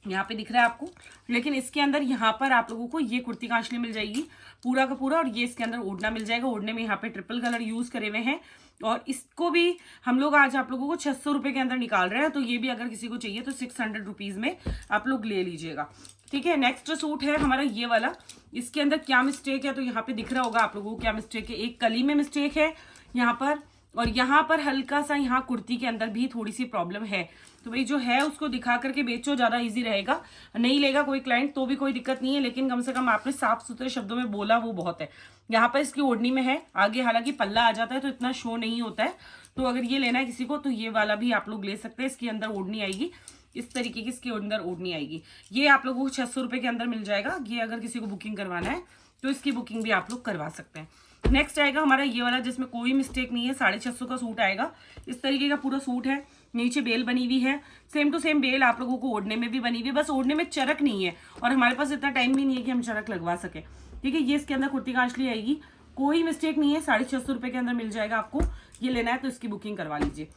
A: यहाँ पे दिख रहा है आपको। लेकिन इसके अंदर यहाँ पर आप लोगों को ये कुर्ती कांचली मिल जाएगी पूरा का पूरा, और ये इसके अंदर ओढ़ना मिल जाएगा। ओढ़ने में यहाँ पे ट्रिपल कलर यूज करे हुए हैं, और इसको भी हम लोग आज आप लोगों को 600 रुपये के अंदर निकाल रहे हैं। तो ये भी अगर किसी को चाहिए तो 600 रुपीज में आप लोग ले लीजिएगा, ठीक है। नेक्स्ट सूट है हमारा ये वाला। इसके अंदर क्या मिस्टेक है तो यहाँ पे दिख रहा होगा आप लोगों को क्या मिस्टेक है। एक कली में मिस्टेक है यहाँ पर, और यहाँ पर हल्का सा यहाँ कुर्ती के अंदर भी थोड़ी सी प्रॉब्लम है। तो भाई जो है उसको दिखा करके बेचो, ज़्यादा इजी रहेगा। नहीं लेगा कोई क्लाइंट तो भी कोई दिक्कत नहीं है, लेकिन कम से कम आपने साफ सुथरे शब्दों में बोला वो बहुत है। यहाँ पर इसकी ओढ़नी में है, आगे हालांकि पल्ला आ जाता है तो इतना शो नहीं होता है। तो अगर ये लेना है किसी को तो ये वाला भी आप लोग ले सकते हैं। इसके अंदर ओढ़नी आएगी इस तरीके की, इसके अंदर ओढ़नी आएगी। ये आप लोगों को 600 रुपये के अंदर मिल जाएगा। ये अगर किसी को बुकिंग करवाना है तो इसकी बुकिंग भी आप लोग करवा सकते हैं। नेक्स्ट आएगा हमारा ये वाला, जिसमें कोई मिस्टेक नहीं है, 650 का सूट आएगा। इस तरीके का पूरा सूट है, नीचे बेल बनी हुई है, सेम टू सेम बेल आप लोगों को ओढ़ने में भी बनी हुई है, बस ओढ़ने में चरक नहीं है और हमारे पास इतना टाइम भी नहीं है कि हम चरक लगवा सके। ठीक है, ये इसके अंदर कुर्ती कांचली आएगी, कोई मिस्टेक नहीं है, 650 रुपये के अंदर मिल जाएगा आपको। ये लेना है तो इसकी बुकिंग करवा लीजिए।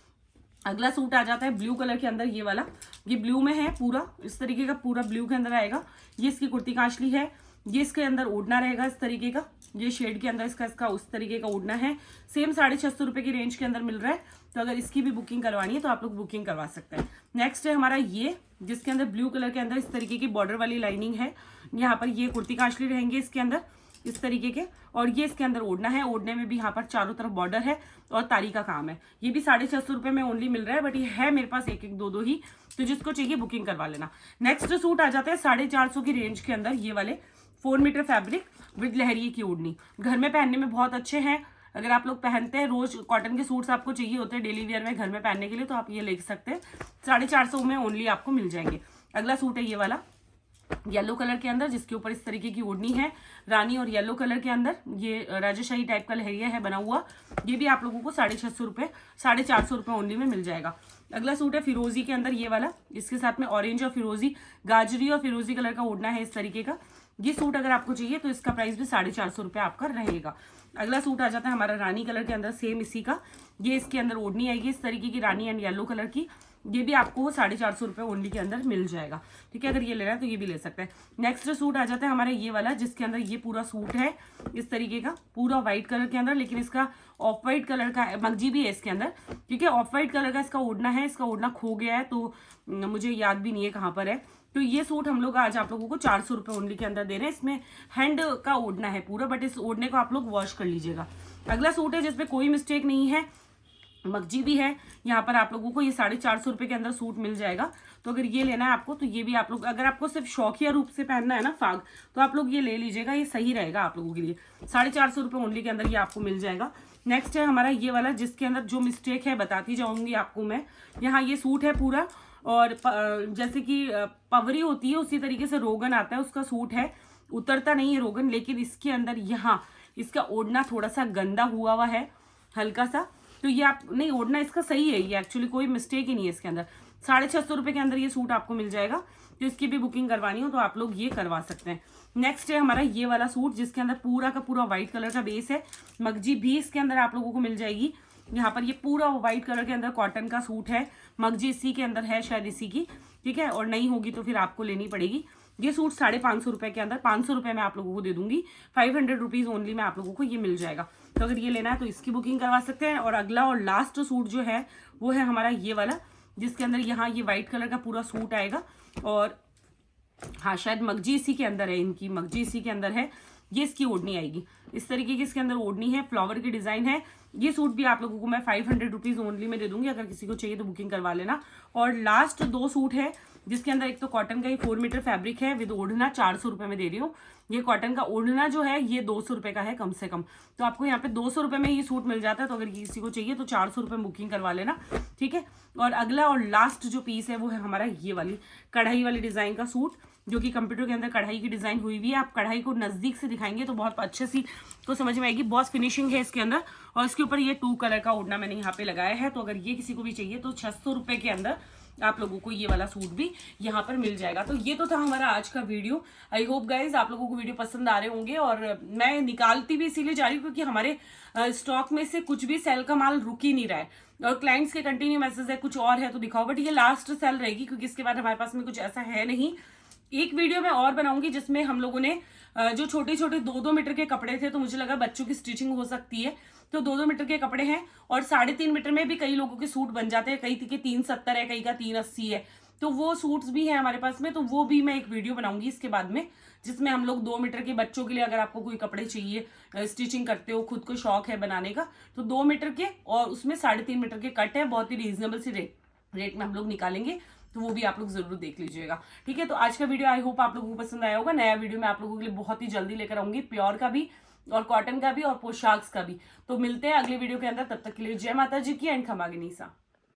A: अगला सूट आ जाता है ब्लू कलर के अंदर, ये वाला, ये ब्लू में है पूरा, इस तरीके का पूरा ब्लू के अंदर आएगा। ये इसकी कुर्ती कांचली है, ये इसके अंदर ओढ़ना रहेगा इस तरीके का, ये शेड के अंदर इसका उस तरीके का ओढ़ना है। सेम 650 रुपये की रेंज के अंदर मिल रहा है। तो अगर इसकी भी बुकिंग करवानी है तो आप लोग बुकिंग करवा सकते हैं। नेक्स्ट है हमारा ये, जिसके अंदर ब्लू कलर के अंदर इस तरीके की बॉर्डर वाली लाइनिंग है। यहाँ पर ये कुर्ती कांचली रहेंगे इसके अंदर इस तरीके के, और ये इसके अंदर ओढ़ना है। ओढ़ने में भी यहाँ पर चारों तरफ बॉर्डर है और तारी का काम है। ये भी 650 रुपये में ओनली मिल रहा है, बट ये है मेरे पास एक एक दो ही, तो जिसको चाहिए बुकिंग करवा लेना। नेक्स्ट सूट आ जाता है 450 की रेंज के अंदर, ये वाले 4 मीटर फैब्रिक विद लहरिए की ओढ़नी। घर में पहनने में बहुत अच्छे हैं। अगर आप लोग पहनते हैं रोज, कॉटन के सूट्स आपको चाहिए होते हैं डेली वेयर में घर में पहनने के लिए, तो आप ये ले सकते हैं। 450 में ओनली आपको मिल जाएंगे। अगला सूट है ये वाला येलो कलर के अंदर, जिसके ऊपर इस तरीके की ओढ़नी है, रानी और येलो कलर के अंदर ये राजशाही टाइप का लहरिया है बना हुआ। ये भी आप लोगों को 650 रुपये 450 रुपये ओनली में मिल जाएगा। अगला सूट है फिरोजी के अंदर, ये वाला, इसके साथ में ऑरेंज और फिरोजी, गाजरी और फिरोजी कलर का ओढ़ना है इस तरीके का। ये सूट अगर आपको चाहिए तो इसका प्राइस भी 450 रुपये आपका रहेगा। अगला सूट आ जाता है हमारा रानी कलर के अंदर, सेम इसी का, ये इसके अंदर ओढ़नी आएगी इस तरीके की, रानी एंड येलो कलर की। ये भी आपको 450 रुपये ओनली के अंदर मिल जाएगा। ठीक है, अगर ये लेना है तो ये भी ले सकते हैं। नेक्स्ट सूट आ जाता है हमारा ये वाला, जिसके अंदर ये पूरा सूट है इस तरीके का, पूरा व्हाइट कलर के अंदर, लेकिन इसका ऑफ वाइट कलर का मगजी भी है इसके अंदर। ठीक है, ऑफ वाइट कलर का इसका ओढ़ना है। इसका ओढ़ना खो गया है तो मुझे याद भी नहीं है कहाँ पर है। तो ये सूट हम लोग आज आप लोगों को 400 रुपये ओनली के अंदर दे रहे हैं। इसमें हैंड का ओढ़ना है पूरा, बट इस ओढ़ने को आप लोग वॉश कर लीजिएगा। अगला सूट है जिसमें कोई मिस्टेक नहीं है, मगजी भी है। यहाँ पर आप लोगों को ये 450 रुपये के अंदर सूट मिल जाएगा। तो अगर ये लेना है आपको तो ये भी आप लोग, अगर आपको सिर्फ शौकिया रूप से पहनना है ना फाग, तो आप लोग ये ले लीजिएगा, ये सही रहेगा आप लोगों के लिए। 450 रुपये ओनली के अंदर ये आपको मिल जाएगा। नेक्स्ट है हमारा ये वाला, जिसके अंदर जो मिस्टेक है बताती जाऊंगी आपको मैं। यहाँ ये सूट है पूरा, और जैसे कि पवरी होती है उसी तरीके से रोगन आता है, उसका सूट है, उतरता नहीं है रोगन, लेकिन इसके अंदर यहाँ इसका ओढ़ना थोड़ा सा गंदा हुआ है हल्का सा। तो ये आप नहीं, ओढ़ना इसका सही है, ये एक्चुअली कोई मिस्टेक ही नहीं है इसके अंदर। 650 रुपये के अंदर ये सूट आपको मिल जाएगा। तो इसकी भी बुकिंग करवानी हो तो आप लोग ये करवा सकते हैं। नेक्स्ट है हमारा ये वाला सूट, जिसके अंदर पूरा का पूरा व्हाइट कलर का बेस है, मगजी भी इसके अंदर आप लोगों को मिल जाएगी। यहाँ पर ये पूरा व्हाइट कलर के अंदर कॉटन का सूट है, मगजी इसी के अंदर है शायद इसी की। ठीक है, और नहीं होगी तो फिर आपको लेनी पड़ेगी। ये सूट 550 रुपये के अंदर 500 रुपये में आप लोगों को दे दूंगी। 500 रुपीज़ ओनली में आप लोगों को ये मिल जाएगा। तो अगर ये लेना है तो इसकी बुकिंग करवा सकते हैं। और अगला और लास्ट सूट जो है वो है हमारा ये वाला, जिसके अंदर यहाँ ये व्हाइट कलर का पूरा सूट आएगा, और हाँ शायद मगजी इसी के अंदर है, इनकी मगजी इसी के अंदर है। ये इसकी ओढ़नी आएगी इस तरीके की, इसके अंदर ओढ़नी है, फ्लावर की डिजाइन है। ये सूट भी आप लोगों को मैं 500 रुपीज़ ओनली में दे दूंगी। अगर किसी को चाहिए तो बुकिंग करवा लेना। और लास्ट 2 सूट है, जिसके अंदर एक तो कॉटन का ही 4 मीटर फैब्रिक है विद ओढ़ना, 400 रुपये में दे रही हूँ। ये कॉटन का ओढ़ना जो है ये 200 रुपये का है कम से कम। तो आपको यहाँ पे 200 रुपये में ये सूट मिल जाता है। तो अगर किसी को चाहिए तो 400 रुपये बुकिंग करवा लेना। ठीक है, और अगला और लास्ट जो पीस है वो है हमारा ये वाली कढ़ाई वाली डिजाइन का सूट, जो कि कंप्यूटर के अंदर कढ़ाई की डिजाइन हुई हुई है। आप कढ़ाई को नजदीक से दिखाएंगे तो बहुत अच्छे सी तो समझ में आएगी। बहुत फिनिशिंग है इसके अंदर, और इसके ऊपर ये 2 कलर का ओढ़ना मैंने यहाँ पे लगाया है। तो अगर ये किसी को भी चाहिए तो 600 रुपये के अंदर आप लोगों को ये वाला सूट भी यहाँ पर मिल जाएगा। तो ये तो था हमारा आज का वीडियो। आई होप गाइज आप लोगों को वीडियो पसंद आ रहे होंगे। और मैं निकालती भी इसीलिए जा रही हूँ क्योंकि हमारे स्टॉक में से कुछ भी सेल का माल रुक ही नहीं रहा है, और क्लाइंट्स के कंटिन्यू मैसेज है कुछ और है तो दिखाओ, बट ये लास्ट सेल रहेगी क्योंकि इसके बाद हमारे पास में कुछ ऐसा है नहीं। एक वीडियो मैं और बनाऊंगी जिसमें हम लोगों ने जो छोटे छोटे 2-2 मीटर के कपड़े थे, तो मुझे लगा बच्चों की स्टिचिंग हो सकती है, तो 2-2 मीटर के कपड़े हैं, और 3.5 मीटर में भी कई लोगों के सूट बन जाते हैं। कई के 370 है, कई का 380 है, तो वो सूट्स भी हैं हमारे पास में। तो वो भी मैं एक वीडियो बनाऊंगी इसके बाद में, जिसमें हम लोग 2 मीटर के बच्चों के लिए, अगर आपको कोई कपड़े चाहिए, स्टिचिंग करते हो, खुद को शौक है बनाने का, तो 2 मीटर के और उसमें 3.5 मीटर के कट है, बहुत ही रीजनेबल सी रेट रेट में हम लोग निकालेंगे, तो वो भी आप लोग जरूर देख लीजिएगा। ठीक है, तो आज का वीडियो आई होप आप लोगों को पसंद आया होगा। नया वीडियो मैं आप लोगों के लिए बहुत ही जल्दी लेकर आऊंगी, प्योर का भी और कॉटन का भी और पोशाक्स का भी। तो मिलते हैं अगले वीडियो के अंदर, तब तक के लिए जय माता जी की एंड खमा गनीसा।